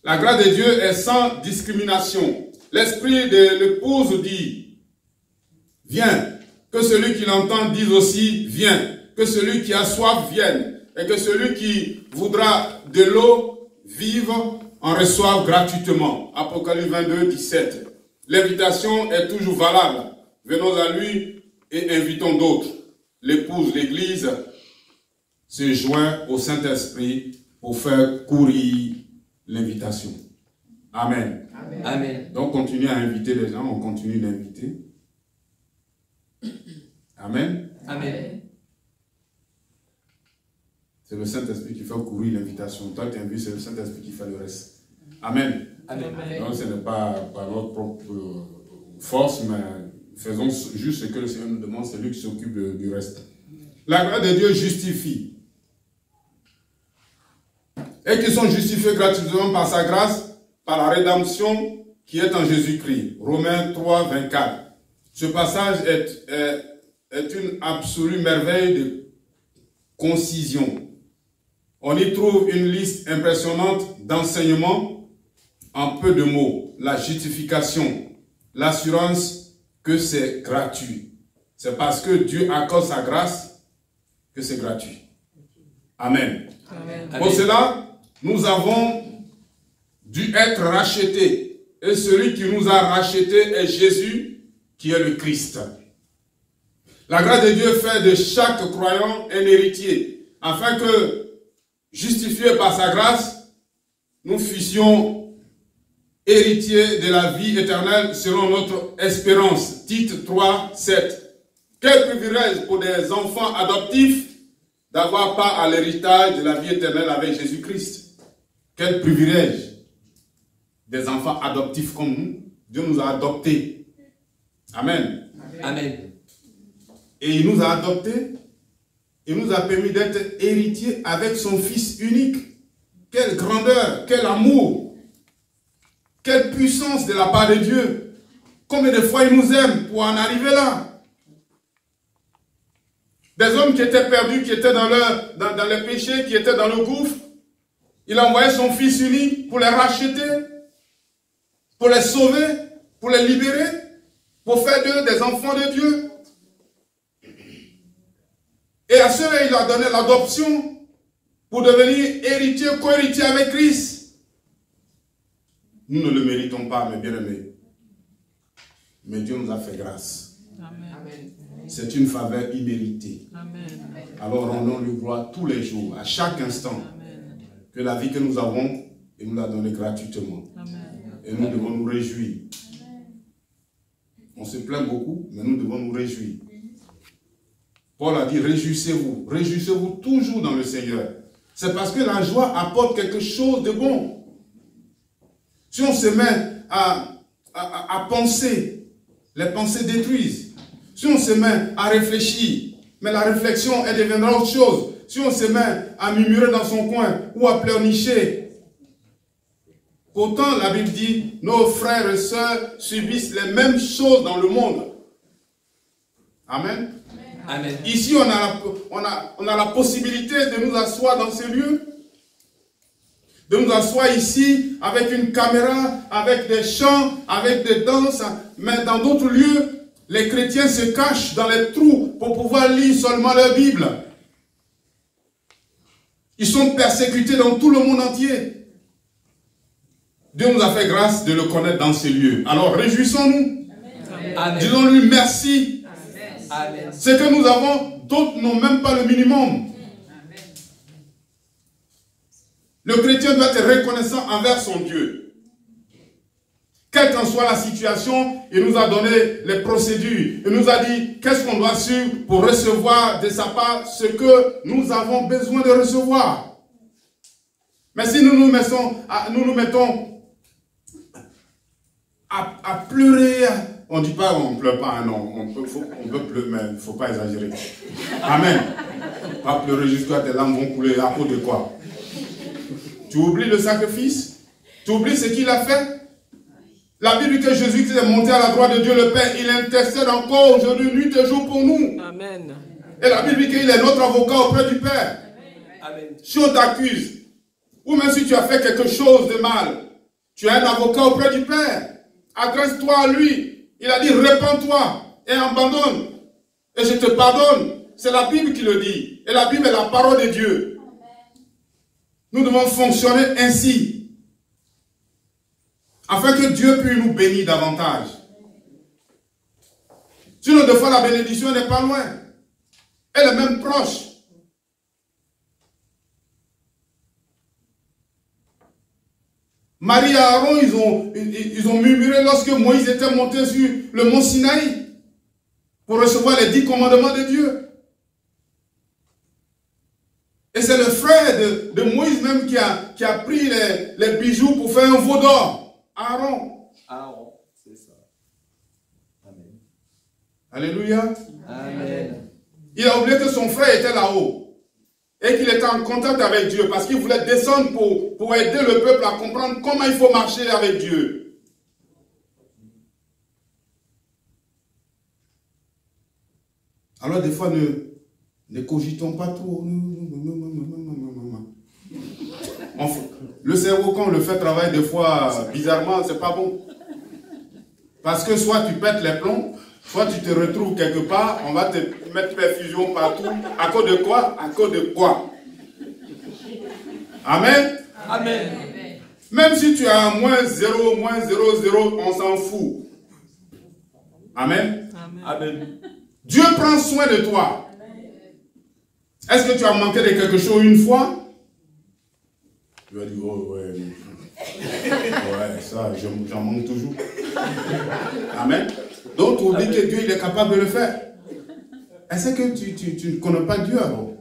La grâce de Dieu est sans discrimination. L'esprit de l'épouse dit, viens. Que celui qui l'entend dise aussi, viens. Que celui qui a soif vienne. Et que celui qui voudra de l'eau vive en reçoive gratuitement. Apocalypse 22, 17. L'invitation est toujours valable. Venons à lui et invitons d'autres. L'épouse, l'Église, se joint au Saint-Esprit pour faire courir l'invitation. Amen. Amen. Donc, continuez à inviter les gens, on continue d'inviter. Amen. Amen. C'est le Saint-Esprit qui fait courir l'invitation. Toi, tu invites, c'est le Saint-Esprit qui fait le reste. Amen. Amen. Donc, ce n'est pas par notre propre force, mais faisons juste ce que le Seigneur nous demande, c'est lui qui s'occupe du reste. La grâce de Dieu justifie. Et qui sont justifiés gratuitement par sa grâce, par la rédemption qui est en Jésus-Christ. Romains 3, 24. Ce passage est une absolue merveille de concision. On y trouve une liste impressionnante d'enseignements en peu de mots. La justification, l'assurance que c'est gratuit. C'est parce que Dieu accorde sa grâce que c'est gratuit. Amen. Amen. Pour cela, nous avons dû être rachetés. Et celui qui nous a rachetés est Jésus, qui est le Christ. La grâce de Dieu fait de chaque croyant un héritier, afin que, justifiés par sa grâce, nous fussions héritiers de la vie éternelle selon notre espérance. Tite 3, 7. Quel privilège pour des enfants adoptifs d'avoir part à l'héritage de la vie éternelle avec Jésus-Christ. Quel privilège des enfants adoptifs comme nous. Dieu nous a adoptés. Amen. Amen. Et il nous a adoptés. Il nous a permis d'être héritiers avec son Fils unique. Quelle grandeur, quel amour, quelle puissance de la part de Dieu. Combien de fois il nous aime pour en arriver là. Des hommes qui étaient perdus, qui étaient dans les péchés, qui étaient dans le gouffre. Il a envoyé son Fils unique pour les racheter, pour les sauver, pour les libérer, pour faire d'eux des enfants de Dieu. Et à ceux-là, il a donné l'adoption pour devenir héritier, co-héritier avec Christ. Nous ne le méritons pas, mes bien-aimés. Mais Dieu nous a fait grâce. Amen. C'est une faveur imméritée. Amen. Alors rendons-lui gloire tous les jours, à chaque instant, Amen. que la vie que nous avons, il nous l'a donnée gratuitement. Amen. Et nous devons nous réjouir. On se plaint beaucoup, mais nous devons nous réjouir. Paul a dit, réjouissez-vous toujours dans le Seigneur. C'est parce que la joie apporte quelque chose de bon. Si on se met à penser, les pensées détruisent. Si on se met à réfléchir, mais la réflexion, elle deviendra autre chose. Si on se met à murmurer dans son coin ou à pleurnicher. Pourtant, la Bible dit, nos frères et sœurs subissent les mêmes choses dans le monde. Amen. Amen. Ici, on a la possibilité de nous asseoir dans ces lieux. De nous asseoir ici avec une caméra, avec des chants, avec des danses. Mais dans d'autres lieux, les chrétiens se cachent dans les trous pour pouvoir lire seulement leur Bible. Ils sont persécutés dans tout le monde entier. Dieu nous a fait grâce de le connaître dans ces lieux. Alors réjouissons-nous. Disons-lui merci. Amen. Ce que nous avons, d'autres n'ont même pas le minimum. Le chrétien doit être reconnaissant envers son Dieu. Quelle qu'en soit la situation, il nous a donné les procédures. Il nous a dit qu'est-ce qu'on doit suivre pour recevoir de sa part ce que nous avons besoin de recevoir. Mais si nous nous mettons à pleurer, on ne dit pas on ne pleure pas, non, on peut pleurer, mais il ne faut pas exagérer. Amen. Pas pleurer jusqu'à tes larmes vont couler à cause de quoi? Tu oublies le sacrifice? Tu oublies ce qu'il a fait? La Bible dit que Jésus-Christ est monté à la droite de Dieu le Père. Il intercède encore aujourd'hui, nuit et jour pour nous. Amen. Et la Bible dit qu'il est notre avocat auprès du Père. Amen. Si on t'accuse, ou même si tu as fait quelque chose de mal, tu as un avocat auprès du Père. Adresse-toi à lui. Il a dit, répands-toi et abandonne. Et je te pardonne. C'est la Bible qui le dit. Et la Bible est la parole de Dieu. Nous devons fonctionner ainsi. Afin que Dieu puisse nous bénir davantage. Sinon, des fois, la bénédiction n'est pas loin. Elle est même proche. Marie et Aaron, ils ont murmuré lorsque Moïse était monté sur le mont Sinaï pour recevoir les 10 commandements de Dieu. Et c'est le frère de Moïse même qui a pris les bijoux pour faire un veau d'or. Aaron. Aaron, c'est ça. Amen. Alléluia. Amen. Il a oublié que son frère était là-haut. Et qu'il était en contact avec Dieu parce qu'il voulait descendre pour aider le peuple à comprendre comment il faut marcher avec Dieu. Alors des fois, ne cogitons pas trop. Le cerveau, quand on le fait travailler des fois bizarrement, c'est pas bon. Parce que soit tu pètes les plombs, soit tu te retrouves quelque part, on va te mettre perfusion partout. À cause de quoi? À cause de quoi? Amen. Amen. Même si tu as moins 0, moins 0, 0, on s'en fout. Amen. Amen. Dieu prend soin de toi. Est-ce que tu as manqué de quelque chose une fois? Tu vas dire, oh ouais, ouais, ça, j'en manque toujours. Amen. Donc tu oublies que Dieu il est capable de le faire. Est-ce que tu ne connais pas Dieu alors?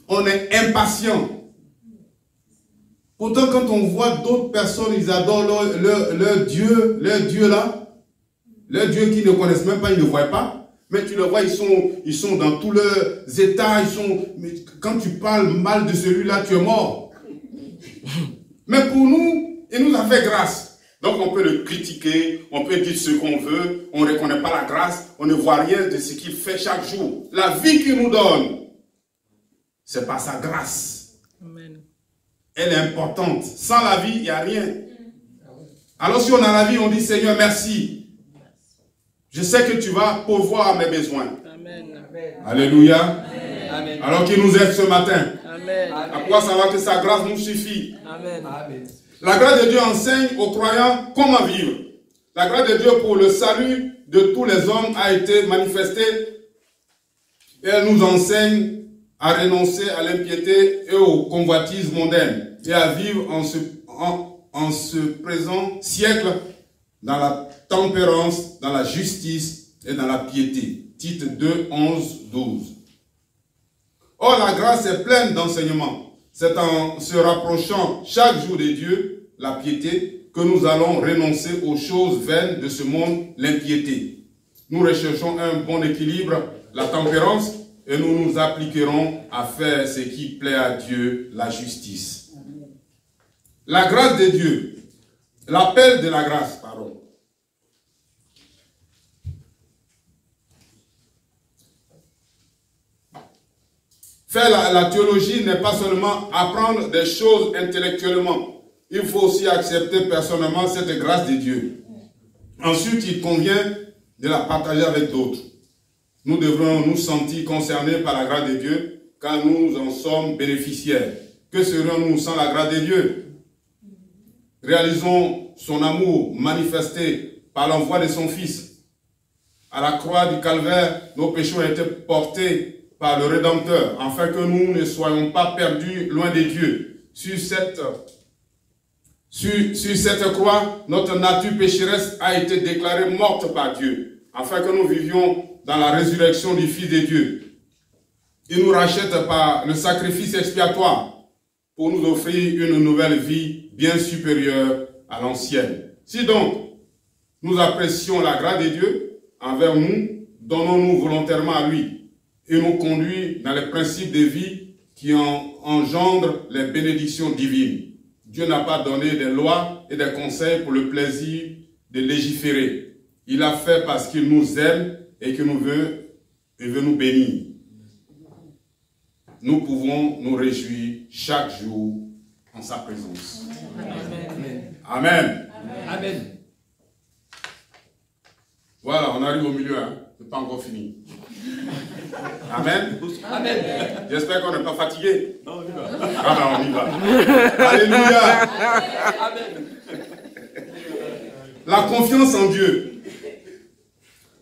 On est impatient. Pourtant, quand on voit d'autres personnes, ils adorent leur Dieu là, leur Dieu qu'ils ne connaissent même pas, ils ne voient pas. Mais tu le vois, ils sont dans tous leurs états, mais quand tu parles mal de celui-là, tu es mort. Mais pour nous, il nous a fait grâce. Donc on peut le critiquer, on peut dire ce qu'on veut, on ne reconnaît pas la grâce, on ne voit rien de ce qu'il fait chaque jour. La vie qu'il nous donne, c'est par sa grâce. Amen. Elle est importante. Sans la vie, il n'y a rien. Alors si on a la vie, on dit Seigneur, merci. Je sais que tu vas pourvoir à mes besoins. Amen. Alléluia. Amen. Alors qu'il nous aide ce matin. Amen. À quoi ça va que sa grâce nous suffit? Amen. Amen. La grâce de Dieu enseigne aux croyants comment vivre. La grâce de Dieu pour le salut de tous les hommes a été manifestée. Et elle nous enseigne à renoncer à l'impiété et aux convoitises mondaines et à vivre en ce présent siècle dans la tempérance, dans la justice et dans la piété. Tite 2, 11, 12. Or, la grâce est pleine d'enseignements. C'est en se rapprochant chaque jour de Dieu, la piété, que nous allons renoncer aux choses vaines de ce monde, l'impiété. Nous recherchons un bon équilibre, la tempérance, et nous nous appliquerons à faire ce qui plaît à Dieu, la justice. La grâce de Dieu, l'appel de la grâce, pardon. Faire la théologie n'est pas seulement apprendre des choses intellectuellement. Il faut aussi accepter personnellement cette grâce de Dieu. Ensuite, il convient de la partager avec d'autres. Nous devrons nous sentir concernés par la grâce de Dieu, car nous en sommes bénéficiaires. Que serions-nous sans la grâce de Dieu? Réalisons son amour manifesté par l'envoi de son Fils. À la croix du calvaire, nos péchés ont été portés par le Rédempteur, afin que nous ne soyons pas perdus loin de Dieu. Sur cette croix, notre nature pécheresse a été déclarée morte par Dieu, afin que nous vivions dans la résurrection du Fils de Dieu. Il nous rachète par le sacrifice expiatoire pour nous offrir une nouvelle vie bien supérieure à l'ancienne. Si donc nous apprécions la grâce de Dieu envers nous, donnons-nous volontairement à lui. Il nous conduit dans les principes de vie qui engendrent les bénédictions divines. Dieu n'a pas donné des lois et des conseils pour le plaisir de légiférer. Il l'a fait parce qu'il nous aime et qu'il veut nous bénir. Nous pouvons nous réjouir chaque jour en sa présence. Amen. Amen. Amen. Voilà, on arrive au milieu, hein. C'est pas encore fini. Amen. Amen. J'espère qu'on n'est pas fatigué. Non, on y va. Ah ben on y va. Alléluia. Amen. La confiance en Dieu.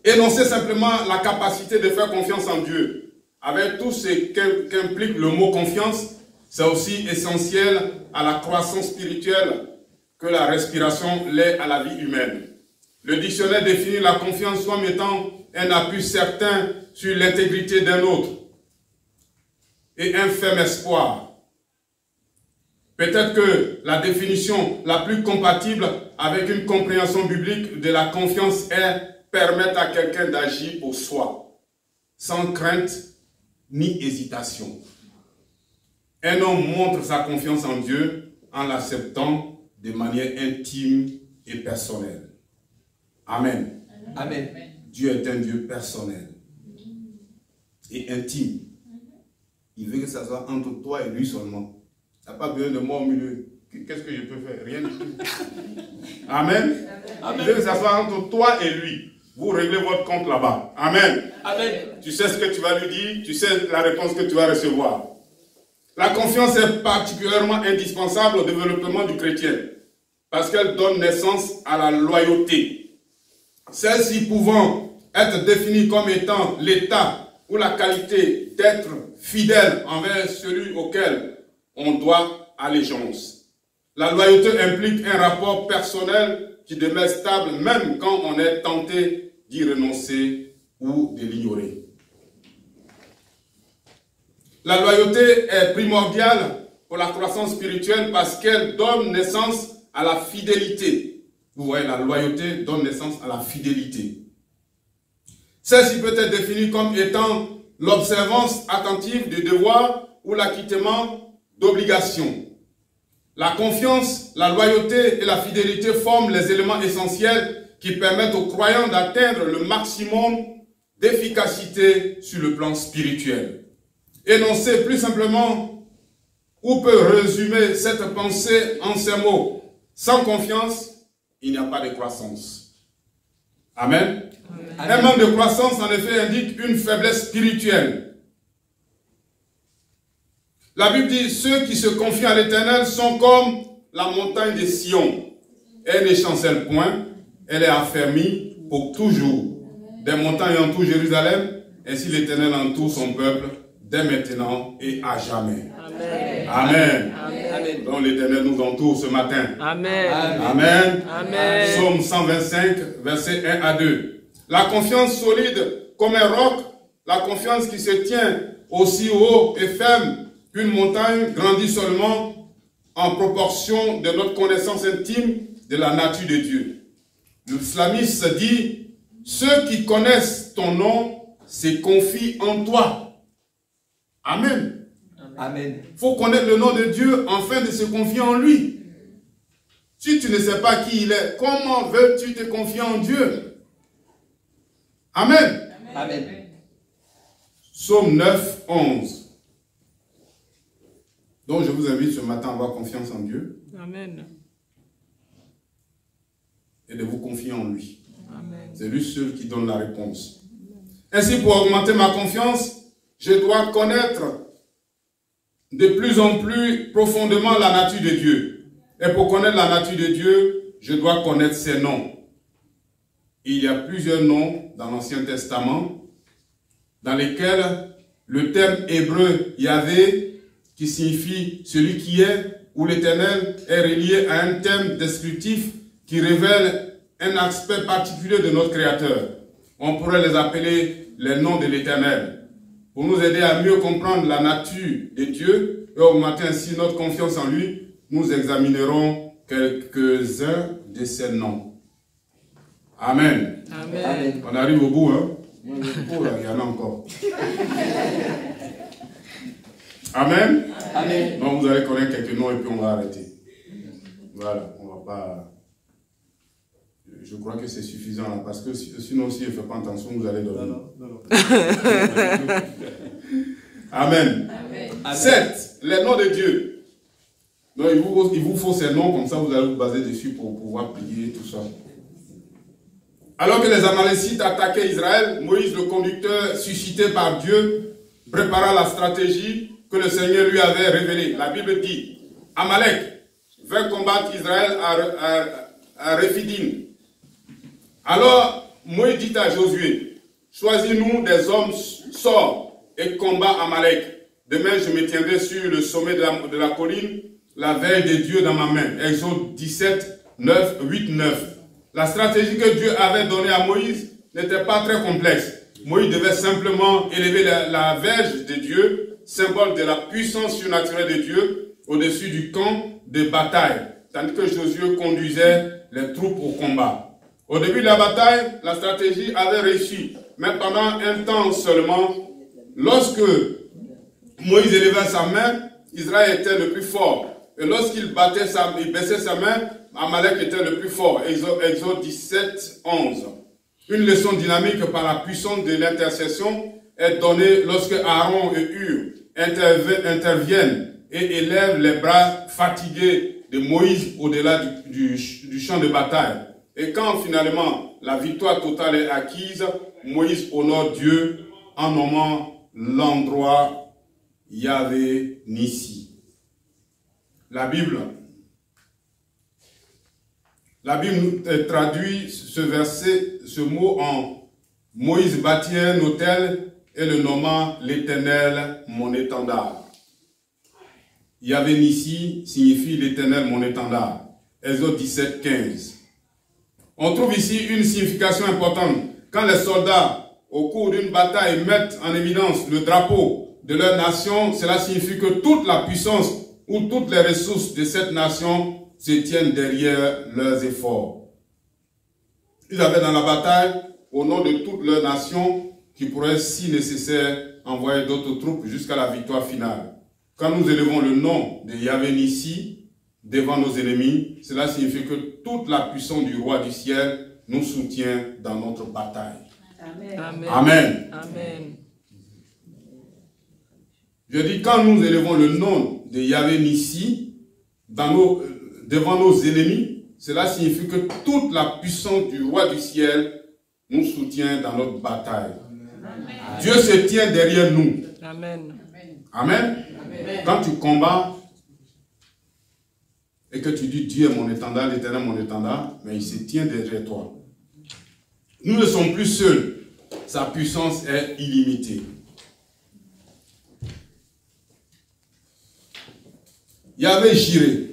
Énoncer simplement la capacité de faire confiance en Dieu. Avec tout ce qu'implique le mot confiance, c'est aussi essentiel à la croissance spirituelle que la respiration l'est à la vie humaine. Le dictionnaire définit la confiance comme étant un appui certain sur l'intégrité d'un autre et un ferme espoir. Peut-être que la définition la plus compatible avec une compréhension biblique de la confiance est permettre à quelqu'un d'agir pour soi, sans crainte ni hésitation. Un homme montre sa confiance en Dieu en l'acceptant de manière intime et personnelle. Amen. Amen. Dieu est un Dieu personnel. et intime. Il veut que ça soit entre toi et lui seulement. Il n'y a pas besoin de moi au milieu. Qu'est-ce que je peux faire? Rien du tout. Amen. Il veut que ça soit entre toi et lui. Vous réglez votre compte là-bas. Amen. Amen. Tu sais ce que tu vas lui dire, tu sais la réponse que tu vas recevoir. La confiance est particulièrement indispensable au développement du chrétien parce qu'elle donne naissance à la loyauté. Celle-ci pouvant être définie comme étant l'état ou la qualité d'être fidèle envers celui auquel on doit allégeance. La loyauté implique un rapport personnel qui demeure stable même quand on est tenté d'y renoncer ou de l'ignorer. La loyauté est primordiale pour la croissance spirituelle parce qu'elle donne naissance à la fidélité. Vous voyez, la loyauté donne naissance à la fidélité. Celle-ci peut être définie comme étant l'observance attentive des devoirs ou l'acquittement d'obligations. La confiance, la loyauté et la fidélité forment les éléments essentiels qui permettent aux croyants d'atteindre le maximum d'efficacité sur le plan spirituel. Énoncer plus simplement, ou peut résumer cette pensée en ces mots. Sans confiance, il n'y a pas de croissance. Amen. Amen. Un manque de croissance, en effet, indique une faiblesse spirituelle. La Bible dit, ceux qui se confient à l'Éternel sont comme la montagne de Sion. Elle ne chancelle point, elle est affermie pour toujours. Des montagnes entourent Jérusalem, ainsi l'Éternel entoure son peuple, dès maintenant et à jamais. Amen. Amen. Amen. Donc l'Éternel nous entoure ce matin. Amen. Amen. Amen. Psaume 125, versets 1 à 2. La confiance solide comme un roc, la confiance qui se tient aussi haut et ferme qu'une montagne grandit seulement en proportion de notre connaissance intime de la nature de Dieu. Le psalmiste dit, ceux qui connaissent ton nom se confient en toi. Amen. Amen. Il faut connaître le nom de Dieu afin de se confier en lui. Si tu ne sais pas qui il est, comment veux-tu te confier en Dieu? Amen. Amen. Psaume 9, 11. Donc je vous invite ce matin à avoir confiance en Dieu. Amen. Et de vous confier en lui. C'est lui seul qui donne la réponse. Ainsi, pour augmenter ma confiance, je dois connaître de plus en plus profondément la nature de Dieu. Et pour connaître la nature de Dieu, je dois connaître ses noms. Il y a plusieurs noms dans l'Ancien Testament dans lesquels le terme hébreu Yahvé, qui signifie celui qui est, ou l'Éternel, est relié à un terme descriptif qui révèle un aspect particulier de notre Créateur. On pourrait les appeler les noms de l'Éternel. Pour nous aider à mieux comprendre la nature de Dieu et augmenter ainsi notre confiance en lui, nous examinerons quelques-uns de ces noms. Amen. Amen. On arrive au bout, hein? Oh là, il y en a encore. Amen. Amen. Donc vous allez connaître quelques noms et puis on va arrêter. Voilà, on va pas... Je crois que c'est suffisant là, parce que sinon, si je ne fais pas attention, vous allez dormir. Non. Amen. Amen. 7. Les noms de Dieu. Donc, il vous faut ces noms, comme ça vous allez vous baser dessus pour pouvoir prier, tout ça. Alors que les Amalécites attaquaient Israël, Moïse, le conducteur suscité par Dieu, prépara la stratégie que le Seigneur lui avait révélée. La Bible dit, Amalek vint combattre Israël à Rephidim. Alors, Moïse dit à Josué, choisis-nous des hommes, sors et combat Amalek. Demain, je me tiendrai sur le sommet de la colline, la veille de Dieu dans ma main. Exode 17, 9, 8, 9. La stratégie que Dieu avait donnée à Moïse n'était pas très complexe. Moïse devait simplement élever la verge de Dieu, symbole de la puissance surnaturelle de Dieu, au-dessus du camp de bataille, tandis que Josué conduisait les troupes au combat. Au début de la bataille, la stratégie avait réussi, mais pendant un temps seulement, lorsque Moïse élevait sa main, Israël était le plus fort. Et lorsqu'il baissait sa main, Amalek était le plus fort. Exode 17, 11. Une leçon dynamique par la puissance de l'intercession est donné lorsque Aaron et Hur interviennent et élèvent les bras fatigués de Moïse au-delà du champ de bataille. Et quand finalement la victoire totale est acquise, Moïse honore Dieu en nommant l'endroit Yahvé Nissi. La Bible traduit ce verset, ce mot en Moïse bâtit un autel et le nomma l'Éternel mon étendard. Yahvé Nissi signifie l'Éternel mon étendard. Exode 17, 15. On trouve ici une signification importante. Quand les soldats, au cours d'une bataille, mettent en évidence le drapeau de leur nation, cela signifie que toute la puissance ou toutes les ressources de cette nation se tiennent derrière leurs efforts. Ils avaient dans la bataille, au nom de toute leur nation, qui pourrait, si nécessaire, envoyer d'autres troupes jusqu'à la victoire finale. Quand nous élevons le nom de Yahvé Nissi devant nos ennemis, cela signifie que toute la puissance du roi du ciel nous soutient dans notre bataille. Amen. Amen. Amen. Amen. Je dis, quand nous élevons le nom de Yahvé Nissi devant nos ennemis, cela signifie que toute la puissance du roi du ciel nous soutient dans notre bataille. Amen. Dieu se tient derrière nous. Amen. Amen. Amen. Quand tu combats et que tu dis Dieu est mon étendard, l'Éternel mon étendard, mais il se tient derrière toi. Nous ne sommes plus seuls. Sa puissance est illimitée. Yahvé Jireh.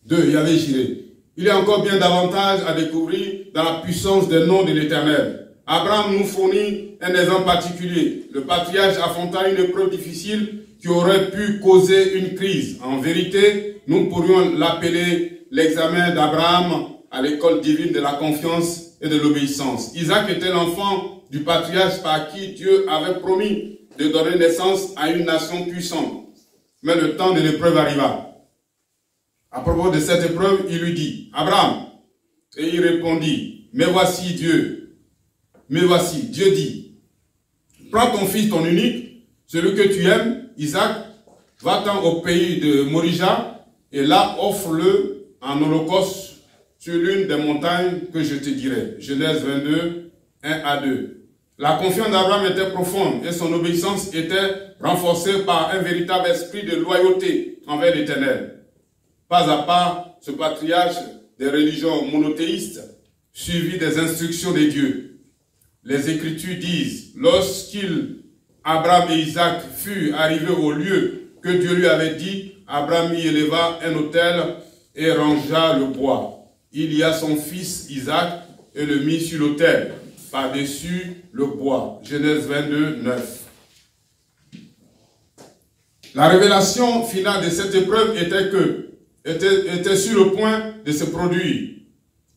2. Yahvé Jireh. Il y a encore bien davantage à découvrir dans la puissance des noms de l'Éternel. Abraham nous fournit un exemple particulier. Le patriarche affronta une épreuve difficile qui aurait pu causer une crise. En vérité, nous pourrions l'appeler l'examen d'Abraham à l'école divine de la confiance et de l'obéissance. Isaac était l'enfant du patriarche par qui Dieu avait promis de donner naissance à une nation puissante. Mais le temps de l'épreuve arriva. À propos de cette épreuve, il lui dit, Abraham, et il répondit, mais voici Dieu. Mais voici, Dieu dit, prends ton fils, ton unique, celui que tu aimes, Isaac, va-t'en au pays de Morija, et là offre-le en holocauste sur l'une des montagnes que je te dirai. Genèse 22, 1 à 2. La confiance d'Abraham était profonde et son obéissance était renforcée par un véritable esprit de loyauté envers l'Éternel. Pas à pas, ce patriarche des religions monothéistes suivit des instructions de Dieu. Les Écritures disent, Abraham et Isaac furent arrivés au lieu que Dieu lui avait dit, Abraham y éleva un autel et rangea le bois. Il y a son fils Isaac et le mit sur l'autel, par-dessus le bois. Genèse 22, 9. La révélation finale de cette épreuve était sur le point de se produire.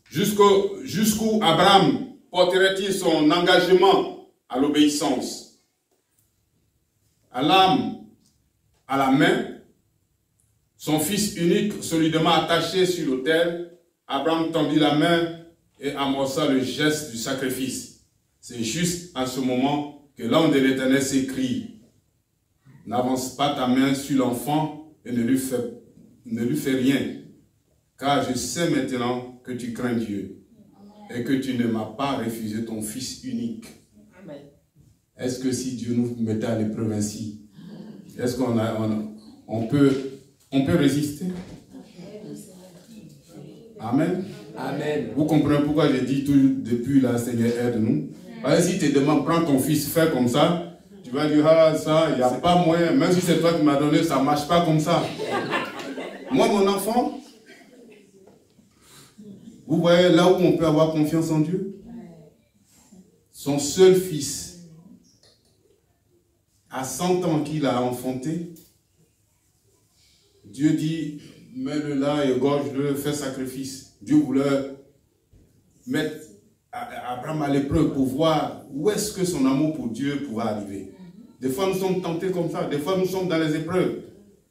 Jusqu'où Abraham porterait-il son engagement à l'obéissance? À l'âme, à la main, son fils unique solidement attaché sur l'autel, Abraham tendit la main et amorça le geste du sacrifice. C'est juste à ce moment que l'ange de l'Éternel s'écrie, n'avance pas ta main sur l'enfant et ne lui fais rien, car je sais maintenant que tu crains Dieu et que tu ne m'as pas refusé ton fils unique. Est-ce que si Dieu nous mettait à l'épreuve ainsi, est-ce qu'on peut résister? Amen. Amen. Vous comprenez pourquoi je dis tout depuis là, Seigneur, aide-nous. Parce que si tu te demandes, prends ton fils, fais comme ça, tu vas dire, ah, ça, il n'y a pas moyen. Même si c'est toi qui m'as donné, ça ne marche pas comme ça. Moi, mon enfant, vous voyez là où on peut avoir confiance en Dieu? Son seul fils, à 100 ans qu'il a enfanté, Dieu dit, mets-le là, égorge-le, fais sacrifice. Dieu voulait mettre Abraham à l'épreuve pour voir où est-ce que son amour pour Dieu pouvait arriver. Des fois, nous sommes tentés comme ça. Des fois, nous sommes dans les épreuves.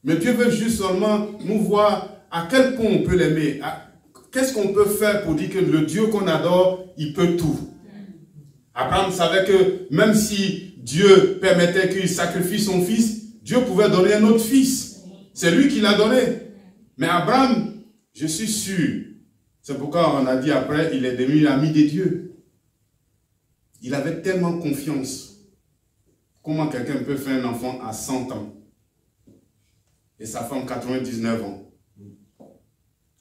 Mais Dieu veut juste seulement nous voir à quel point on peut l'aimer. Qu'est-ce qu'on peut faire pour dire que le Dieu qu'on adore, il peut tout. Abraham savait que même si Dieu permettait qu'il sacrifie son fils, Dieu pouvait donner un autre fils. C'est lui qui l'a donné. Mais Abraham, je suis sûr, c'est pourquoi on a dit après, il est devenu l'ami de Dieu. Il avait tellement confiance. Comment quelqu'un peut faire un enfant à 100 ans et sa femme 99 ans?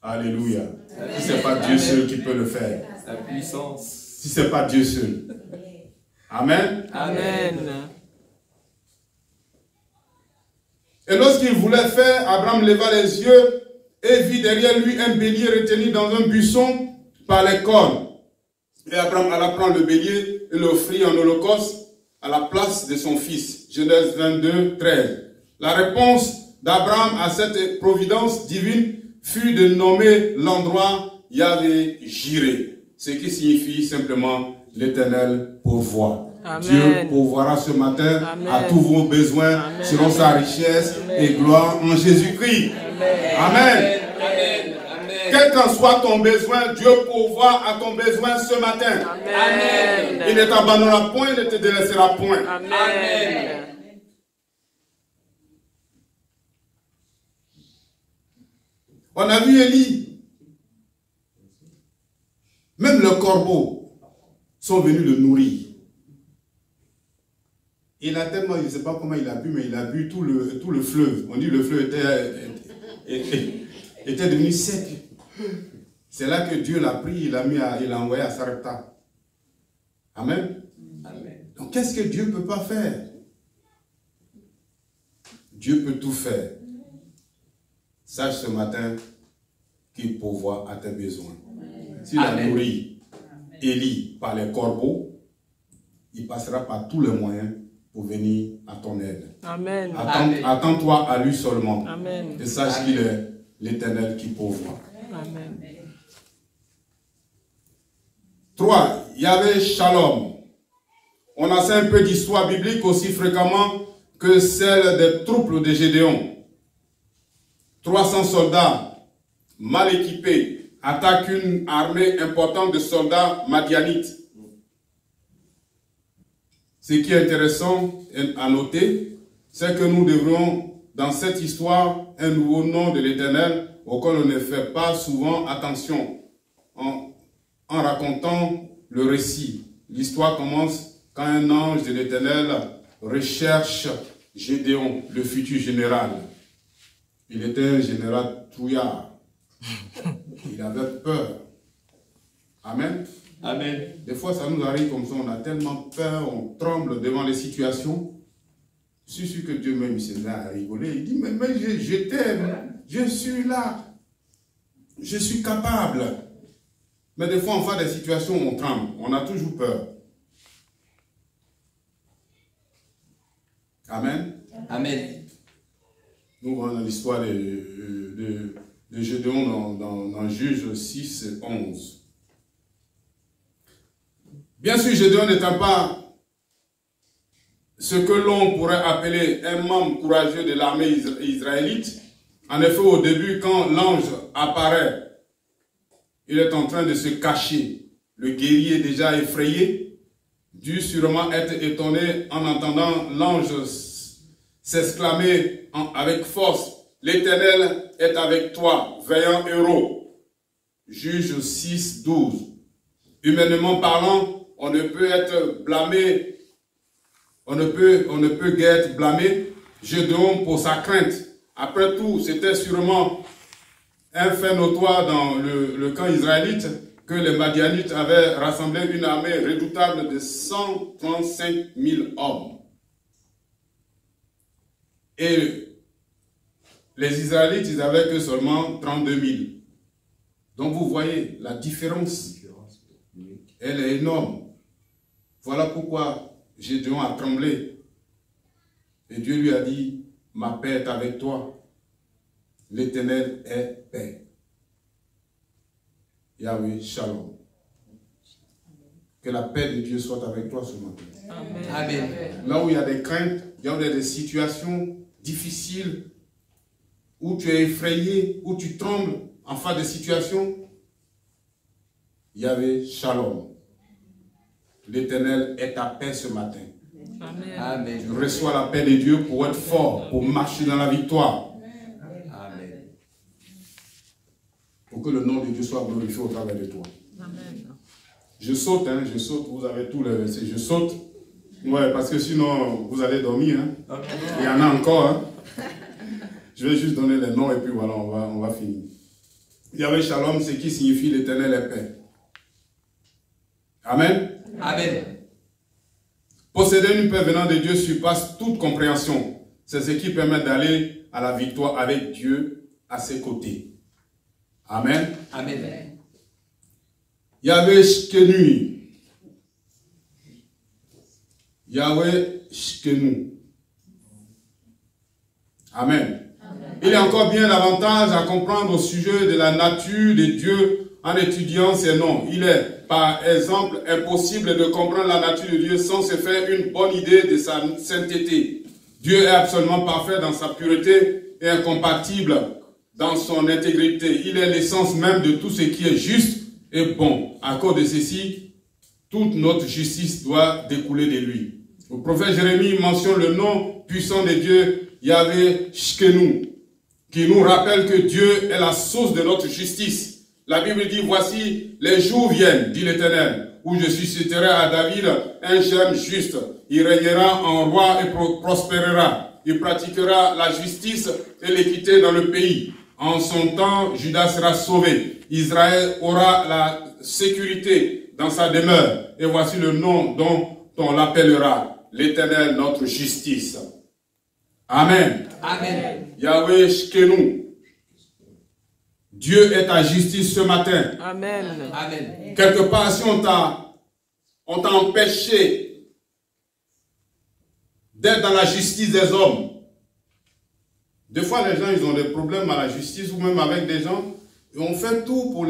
Alléluia. Si ce n'est pas Dieu seul qui peut le faire. La puissance. Si ce n'est pas Dieu seul. Amen. Amen. Et lorsqu'il voulait faire, Abraham leva les yeux et vit derrière lui un bélier retenu dans un buisson par les cornes. Et Abraham alla prendre le bélier et l'offrit en holocauste à la place de son fils. Genèse 22, 13. La réponse d'Abraham à cette providence divine fut de nommer l'endroit Yahvé Jireh, ce qui signifie simplement l'Éternel pourvoit. Amen. Dieu pourvoira ce matin Amen. à tous vos besoins. Amen. Selon sa richesse et gloire en Jésus-Christ. Amen. Amen. Amen. Quel qu'en soit ton besoin, Dieu pourvoit à ton besoin ce matin. Amen. Il ne t'abandonnera point, il ne te délaissera point. Amen. On a vu Élie. Même les corbeaux sont venus le nourrir. Il a tellement, je ne sais pas comment il a bu, mais il a bu tout le fleuve. On dit que le fleuve était devenu sec. C'est là que Dieu l'a pris, il l'a envoyé à Sarepta. Amen. Amen. Donc qu'est-ce que Dieu ne peut pas faire? Dieu peut tout faire. Sache ce matin qu'il pourvoit à tes besoins. S'il a nourri Élie par les corbeaux, il passera par tous les moyens pour venir à ton aide. Amen. Attends-toi à lui seulement. Amen. Et sache qu'il est l'Éternel qui pourvoit. Amen. 3. Il y avait Shalom. On a un peu d'histoire biblique aussi fréquemment que celle des troupes de Gédéon. 300 soldats mal équipés attaquent une armée importante de soldats madianites. Ce qui est intéressant à noter, c'est que nous devrions, dans cette histoire, un nouveau nom de l'Éternel auquel on ne fait pas souvent attention en racontant le récit. L'histoire commence quand un ange de l'Éternel recherche Gédéon, le futur général. Il était un général trouillard. Il avait peur. Amen. Amen. Des fois, ça nous arrive comme ça, on a tellement peur, on tremble devant les situations. Je suis sûr que Dieu même s'est là à rigoler. Il dit, mais je t'aime, je suis là, je suis capable. Mais des fois, en face des situations, on tremble, on a toujours peur. Amen. Amen. Nous voyons l'histoire de Gédéon dans Juge 6, 11. Bien sûr, Gédéon n'étant pas ce que l'on pourrait appeler un membre courageux de l'armée israélite. En effet, au début, quand l'ange apparaît, il est en train de se cacher. Le guerrier déjà effrayé, dut sûrement être étonné en entendant l'ange s'exclamer avec force, « L'Éternel est avec toi, vaillant héros. » Juge 6, 12. Humainement parlant, on ne peut être blâmé, on ne peut guère être blâmé Gédéon pour sa crainte. Après tout, c'était sûrement un fait notoire dans le camp israélite que les Madianites avaient rassemblé une armée redoutable de 135 000 hommes. Et les Israélites, ils n'avaient que seulement 32 000. Donc vous voyez, la différence, elle est énorme. Voilà pourquoi Gédéon a tremblé. Et Dieu lui a dit, ma paix est avec toi. L'Éternel est paix. Yahweh, shalom. Que la paix de Dieu soit avec toi ce matin. Amen. Amen. Là où il y a des craintes, il y a des situations difficiles, où tu es effrayé, où tu trembles en face des situations, Yahweh, shalom. l'Éternel est ta paix ce matin. Amen. Amen. Tu reçois la paix de Dieu pour être fort, pour marcher dans la victoire. Amen. Pour que le nom de Dieu soit glorifié au travers de toi. Amen. Je saute, hein, je saute. Vous avez tous les versets. Je saute. Ouais, parce que sinon, vous allez dormir. Hein. Il y en a encore. Hein. Je vais juste donner les noms et puis voilà, on va finir. Il y avait Shalom, ce qui signifie l'Éternel est paix. Amen. Amen. Posséder une paix venant de Dieu surpasse toute compréhension. C'est ce qui permet d'aller à la victoire avec Dieu à ses côtés. Amen. Amen. Yahweh Shkenu. Yahweh Shkenu. Amen. Il y a encore bien davantage à comprendre au sujet de la nature de Dieu en étudiant ses noms. Il est, par exemple, impossible de comprendre la nature de Dieu sans se faire une bonne idée de sa sainteté. Dieu est absolument parfait dans sa pureté et incompatible dans son intégrité. Il est l'essence même de tout ce qui est juste et bon. À cause de ceci, toute notre justice doit découler de lui. Le prophète Jérémie mentionne le nom puissant de Dieu, Yahweh Shkenu, qui nous rappelle que Dieu est la source de notre justice. La Bible dit, voici, les jours viennent, dit l'Éternel, où je susciterai à David un germe juste. Il régnera en roi et prospérera. Il pratiquera la justice et l'équité dans le pays. En son temps, Judas sera sauvé. Israël aura la sécurité dans sa demeure. Et voici le nom dont on l'appellera, l'Éternel, notre justice. Amen. Amen. Yahweh Shkenu. Dieu est ta justice ce matin. Amen. Amen. Quelque part, si on t'a empêché d'être dans la justice des hommes. Des fois, les gens, ils ont des problèmes à la justice ou même avec des gens. Et on fait tout pour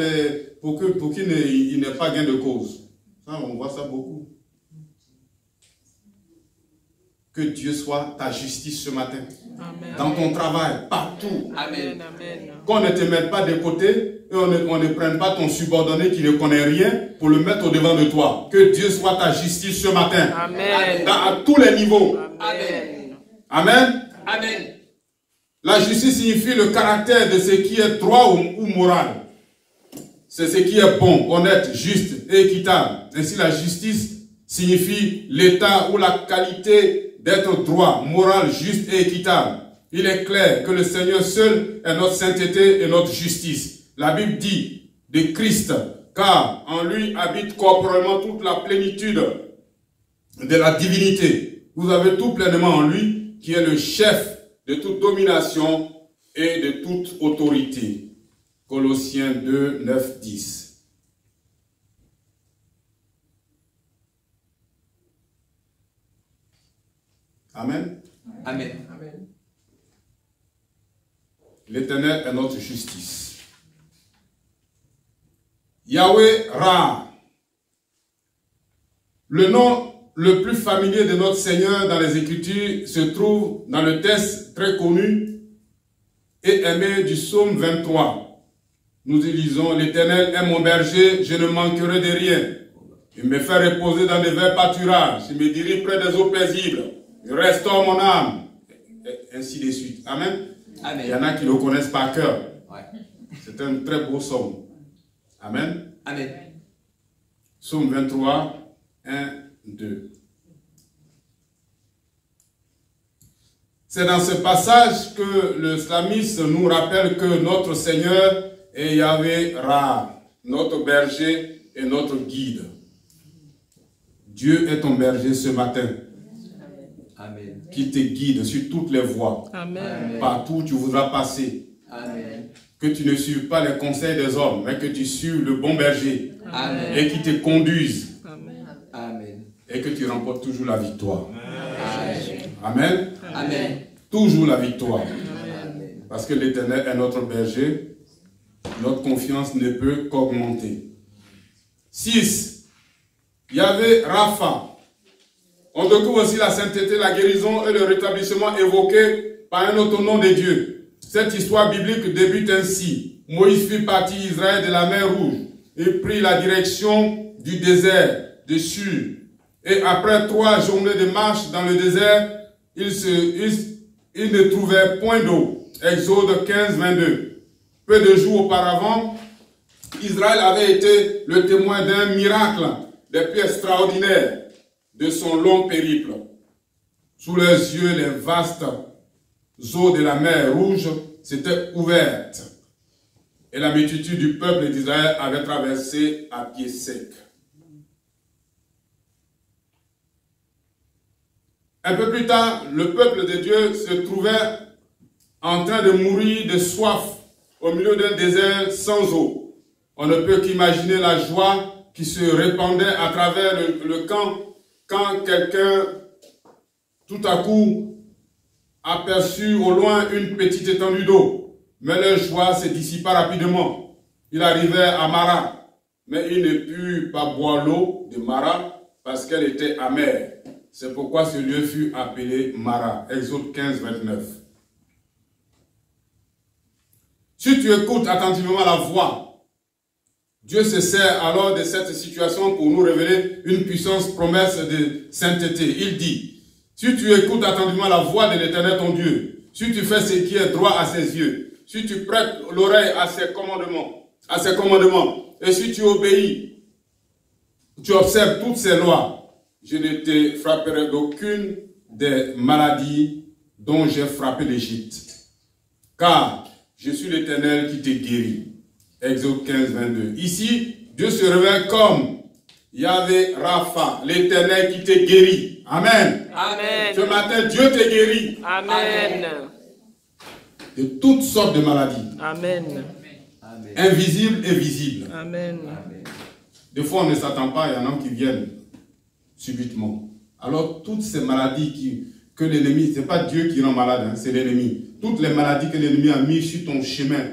qu'ils n'aient pas gain de cause. Ça, on voit ça beaucoup. Que Dieu soit ta justice ce matin. Amen. Dans ton travail, partout. Amen. Amen. Qu'on ne te mette pas de côté et on ne prenne pas ton subordonné qui ne connaît rien pour le mettre au devant de toi. Que Dieu soit ta justice ce matin. Amen. À tous les niveaux. Amen. Amen. Amen. La justice signifie le caractère de ce qui est droit ou moral. C'est ce qui est bon, honnête, juste et équitable. Ainsi, la justice signifie l'état ou la qualité d'être droit, moral, juste et équitable. Il est clair que le Seigneur seul est notre sainteté et notre justice. La Bible dit de Christ, car en lui habite corporellement toute la plénitude de la divinité. Vous avez tout pleinement en lui, qui est le chef de toute domination et de toute autorité. Colossiens 2, 9, 10. Amen. Amen. L'Éternel est notre justice. Yahweh Ra. Le nom le plus familier de notre Seigneur dans les Écritures se trouve dans le texte très connu et aimé du psaume 23. Nous y lisons, l'Éternel est mon berger, je ne manquerai de rien. Il me fait reposer dans des verts pâturages, il me dirige près des eaux paisibles, il restaure mon âme, et ainsi de suite. Amen. Amen. Il y en a qui le connaissent par cœur. Ouais. C'est un très beau psaume. Amen. Amen. Psaume 23, 1, 2. C'est dans ce passage que le slamiste nous rappelle que notre Seigneur est Yahweh Ra, notre berger et notre guide. Dieu est ton berger ce matin, Amen. qui te guide sur toutes les voies, Amen. partout où tu voudras passer. Amen. Que tu ne suives pas les conseils des hommes, mais que tu suives le bon berger Amen. et qui te conduise Amen. Amen. et que tu remportes toujours la victoire. Amen. Amen. Amen. Toujours la victoire. Amen. Parce que l'Éternel est notre berger, notre confiance ne peut qu'augmenter. 6. Yahweh Rapha. On découvre aussi la sainteté, la guérison et le rétablissement évoqués par un autre nom de Dieu. Cette histoire biblique débute ainsi. Moïse fit partie Israël de la mer Rouge. Il prit la direction du désert de Shur Et après 3 journées de marche dans le désert, ils ne trouvaient point d'eau. Exode 15, 22. Peu de jours auparavant, Israël avait été le témoin d'un miracle des plus extraordinaires de son long périple. Sous leurs yeux, les vastes eaux de la mer Rouge s'étaient ouvertes et la multitude du peuple d'Israël avait traversé à pied sec. Un peu plus tard, le peuple de Dieu se trouvait en train de mourir de soif au milieu d'un désert sans eau. On ne peut qu'imaginer la joie qui se répandait à travers le camp quand quelqu'un, tout à coup, aperçut au loin une petite étendue d'eau. Mais leur joie se dissipa rapidement. Il arrivait à Mara, mais il ne put pas boire l'eau de Mara parce qu'elle était amère. C'est pourquoi ce lieu fut appelé Mara. Exode 15, 29. Si tu écoutes attentivement la voix, Dieu se sert alors de cette situation pour nous révéler une puissance promesse de sainteté. Il dit, si tu écoutes attentivement la voix de l'Éternel ton Dieu, si tu fais ce qui est droit à ses yeux, si tu prêtes l'oreille à ses commandements, et si tu obéis, tu observes toutes ses lois, je ne te frapperai d'aucune des maladies dont j'ai frappé l'Égypte. Car je suis l'Éternel qui te guérit. Exode 15, 22. Ici, Dieu se révèle comme Yahvé Rapha, l'Éternel qui te guérit. Amen. Amen. Ce matin, Dieu te guérit. Amen. De toutes sortes de maladies. Amen. Invisibles et visibles. Amen. Des fois, on ne s'attend pas, il y en a qui viennent subitement. Alors, toutes ces maladies que l'ennemi, ce n'est pas Dieu qui rend malade, hein, c'est l'ennemi. Toutes les maladies que l'ennemi a mises sur ton chemin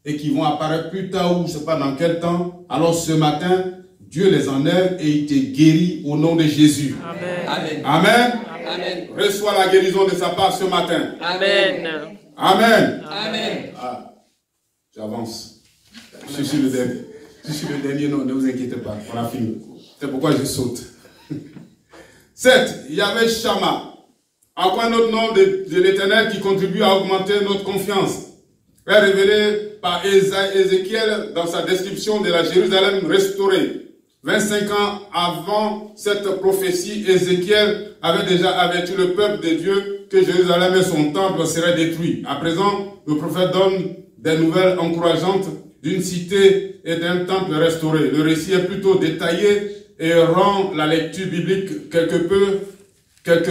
et qui vont apparaître plus tard ou je ne sais pas dans quel temps, alors ce matin, Dieu les enlève et il te guérit au nom de Jésus. Amen. Amen. Amen. Amen. Reçois la guérison de sa part ce matin. Amen. Amen. Amen. Ah, j'avance. Je suis le dernier. Je suis le dernier, non, ne vous inquiétez pas, on a fini. C'est pourquoi je saute. 7. Il y avait Shama. Encore un autre nom de l'Éternel qui contribue à augmenter notre confiance. Est révélé par Ézéchiel dans sa description de la Jérusalem restaurée. 25 ans avant cette prophétie, Ézéchiel avait déjà averti le peuple de Dieu que Jérusalem et son temple seraient détruits. À présent, le prophète donne des nouvelles encourageantes d'une cité et d'un temple restauré. Le récit est plutôt détaillé et rend la lecture biblique quelque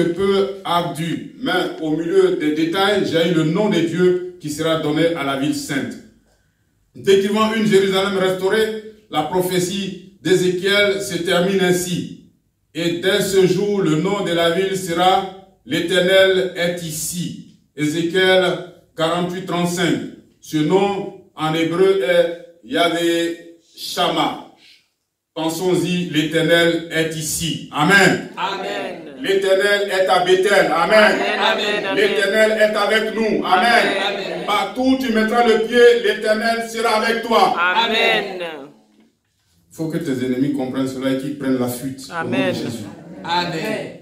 peu ardue. Mais au milieu des détails, j'ai eu le nom de Dieu qui sera donné à la ville sainte. Décrivant une Jérusalem restaurée, la prophétie d'Ézéchiel se termine ainsi. Et dès ce jour, le nom de la ville sera « L'Éternel est ici ». Ézéchiel 48, 35. Ce nom en hébreu est Yahvé Shama. Pensons-y, l'Éternel est ici. Amen. Amen. L'Éternel est à Bethel. Amen. Amen. L'Éternel est avec nous. Amen. Amen. Partout où tu mettras le pied, l'Éternel sera avec toi. Amen. Il faut que tes ennemis comprennent cela et qu'ils prennent la fuite. Au nom de Amen. Jésus. Amen.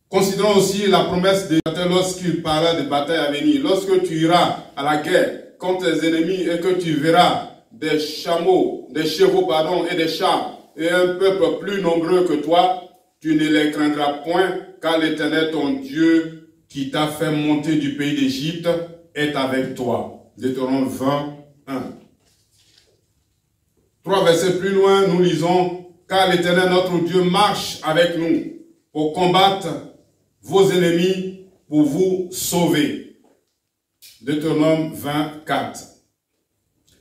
Considérons aussi la promesse de Dieu lorsqu'il parlait de bataille à venir. Lorsque tu iras à la guerre contre tes ennemis et que tu verras des chevaux, et des chars et un peuple plus nombreux que toi, tu ne les craindras point, car l'Éternel ton Dieu qui t'a fait monter du pays d'Égypte est avec toi. Deutéronome 20, 1. 3 versets plus loin, nous lisons, car l'Éternel notre Dieu marche avec nous pour combattre vos ennemis, pour vous sauver. Deutéronome 24.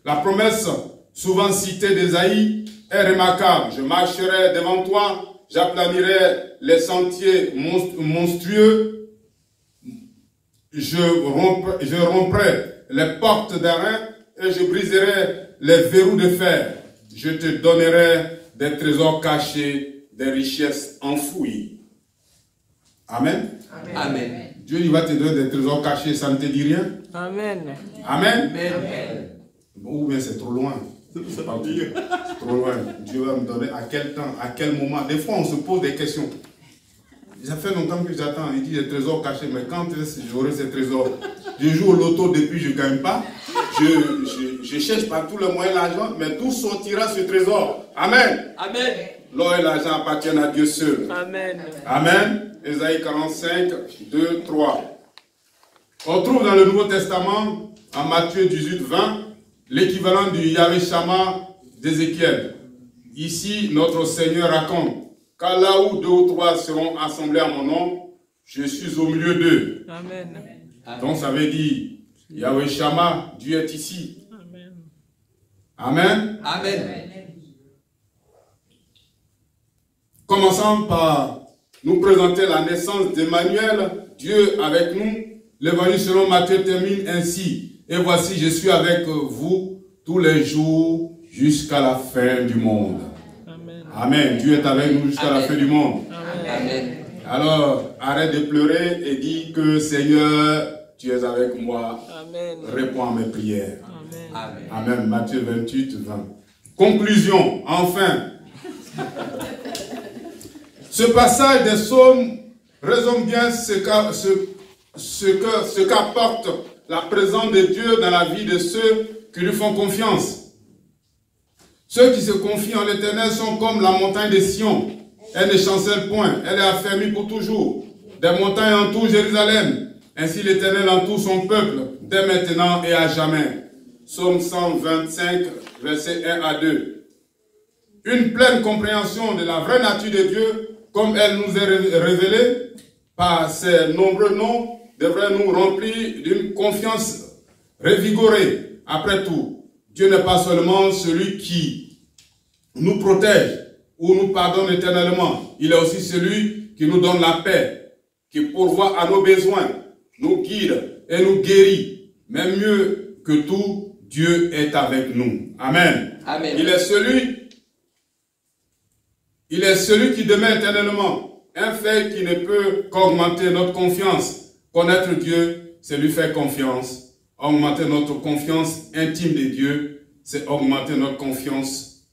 La promesse souvent citée d'Ésaïe est remarquable. Je marcherai devant toi, j'aplanirai les sentiers monstrueux, je romprai les portes d'airain et je briserai les verrous de fer. Je te donnerai des trésors cachés, des richesses enfouies. Amen. Amen. Dieu il va te donner des trésors cachés, ça ne te dit rien. Amen. Amen. Amen. Ou bien c'est trop loin. C'est pas trop loin. Dieu va me donner à quel temps, à quel moment. Des fois, on se pose des questions. Ça fait longtemps que j'attends. Il dit les trésors cachés. Mais quand est-ce que j'aurai ces trésors? Je joue au loto depuis, je ne gagne pas. Je cherche par tous les moyens l'argent, mais d'où sortira ce trésor? Amen. Amen. L'or et l'argent appartiennent à Dieu seul. Amen. Amen. Ésaïe 45, 2, 3. On trouve dans le Nouveau Testament, en Matthieu 18, 20, l'équivalent du Yahvé Shama d'Ézéchiel. Ici, notre Seigneur raconte, car là où 2 ou 3 seront assemblés à mon nom, je suis au milieu d'eux. Amen. Donc ça veut dire, Yahvé Shama, Dieu est ici. Amen. Amen. Amen. Commençons par nous présenter la naissance d'Emmanuel, Dieu avec nous. L'évangile selon Matthieu termine ainsi. Et voici, je suis avec vous tous les jours jusqu'à la fin du monde. Amen. Amen. Dieu est avec nous jusqu'à la fin du monde. Amen. Alors, arrête de pleurer et dis que Seigneur, tu es avec moi. Amen. Réponds à mes prières. Amen. Amen. Amen. Matthieu 28, 20. Conclusion, enfin. Ce passage des psaumes résume bien ce qu'apporte la présence de Dieu dans la vie de ceux qui lui font confiance. Ceux qui se confient en l'Éternel sont comme la montagne de Sion. Elle ne chancelle point, elle est affermie pour toujours. Des montagnes entourent Jérusalem. Ainsi l'Éternel entoure son peuple, dès maintenant et à jamais. Psaume 125, versets 1 à 2. Une pleine compréhension de la vraie nature de Dieu, comme elle nous est révélée par ses nombreux noms, devrait nous remplir d'une confiance revigorée. Après tout, Dieu n'est pas seulement celui qui nous protège ou nous pardonne éternellement. Il est aussi celui qui nous donne la paix, qui pourvoit à nos besoins, nous guide et nous guérit. Mais mieux que tout, Dieu est avec nous. Amen. Amen. Il est celui qui demeure éternellement. Un fait qui ne peut qu'augmenter notre confiance. Connaître Dieu, c'est lui faire confiance. Augmenter notre confiance intime de Dieu, c'est augmenter notre connaissance.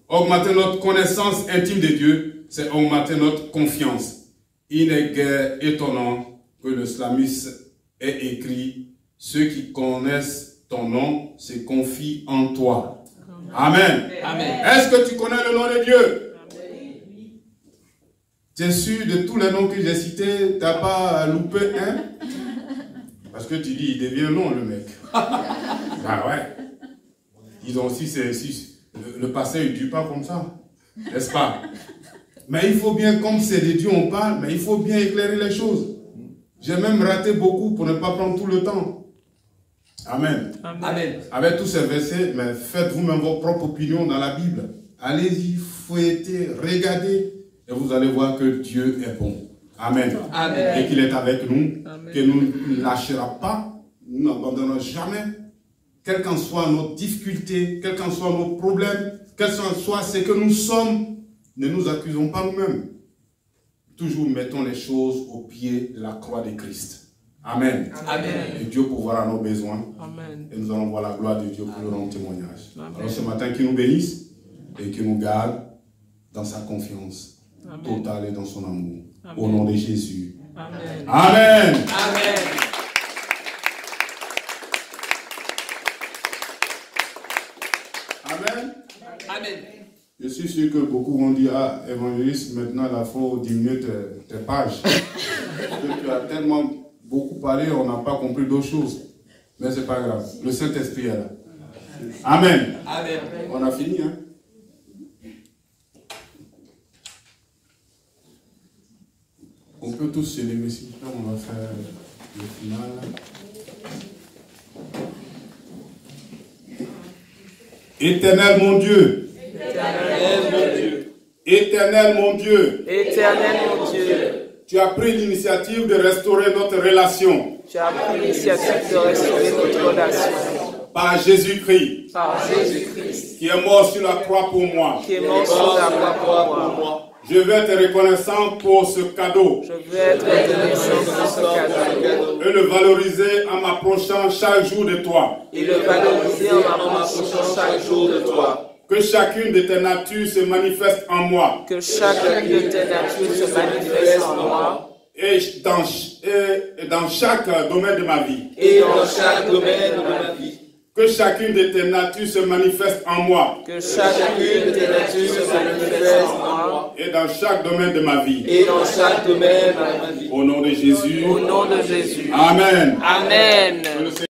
Augmenter notre connaissance intime de Dieu, c'est augmenter notre confiance. Il n'est guère étonnant que le psalmiste ait écrit « Ceux qui connaissent ton nom se confient en toi ». Amen. Amen. Est-ce que tu connais le nom de Dieu? Tu es sûr de tous les noms que j'ai cités, tu n'as pas loupé un? Parce que tu dis, il devient long le mec. Ah ouais. Ils ont aussi, le passé, il ne dure pas comme ça. N'est-ce pas? Mais il faut bien, comme c'est de Dieu on parle, mais il faut bien éclairer les choses. J'ai même raté beaucoup pour ne pas prendre tout le temps. Amen. Amen. Avec tous ces versets, mais faites vous-même vos propres opinions dans la Bible. Allez-y, fouettez, regardez, et vous allez voir que Dieu est bon. Amen. Amen. Et qu'il est avec nous, Amen. qu'il ne nous lâchera pas, nous n'abandonnons jamais. Quelles qu'en soient nos difficultés, quels qu'en soient nos problèmes, quels qu'en soient ce que nous sommes, ne nous accusons pas nous-mêmes. Toujours mettons les choses au pied de la croix de Christ. Amen. Amen. Et Dieu pourvoira nos besoins. Amen. Et nous allons voir la gloire de Dieu pour le rendre témoignage. Amen. Alors ce matin, qu'il nous bénisse et qu'il nous garde dans sa confiance Amen. totale et dans son amour. Amen. Au nom de Jésus. Amen. Amen. Amen. Amen. Amen. Je suis sûr que beaucoup vont dire, ah, évangéliste, maintenant il faut diminuer tes pages. Parce que tu as tellement beaucoup parlé, on n'a pas compris d'autres choses. Mais ce n'est pas grave. Le Saint-Esprit est là. Amen. Amen. On a fini, hein? On peut tous se lever, s'il vous plaît, on va faire le final. Éternel mon Dieu. Éternel mon Dieu. Éternel mon Dieu. Éternel mon Dieu. Tu as pris l'initiative de restaurer notre relation Tu as pris l'initiative de restaurer notre relation par Jésus-Christ, par Jésus-Christ, qui est mort sur la croix pour moi. qui est mort sur la croix pour moi. Je veux être reconnaissant pour ce cadeau Je veux être reconnaissant pour ce cadeau et le valoriser en m'approchant chaque jour de toi. et le valoriser en m'approchant chaque jour de toi. Que chacune de tes natures se manifeste en moi Que chacune de tes natures se manifeste en moi et dans chaque domaine de ma vie. et dans chaque domaine de ma vie. Que chacune de tes natures se manifeste en moi Que chacune de tes natures se manifeste en moi et dans chaque domaine de ma vie. et dans chaque domaine de ma vie. Au nom de Jésus. Au nom de Jésus. Amen. Amen. Que le Seigneur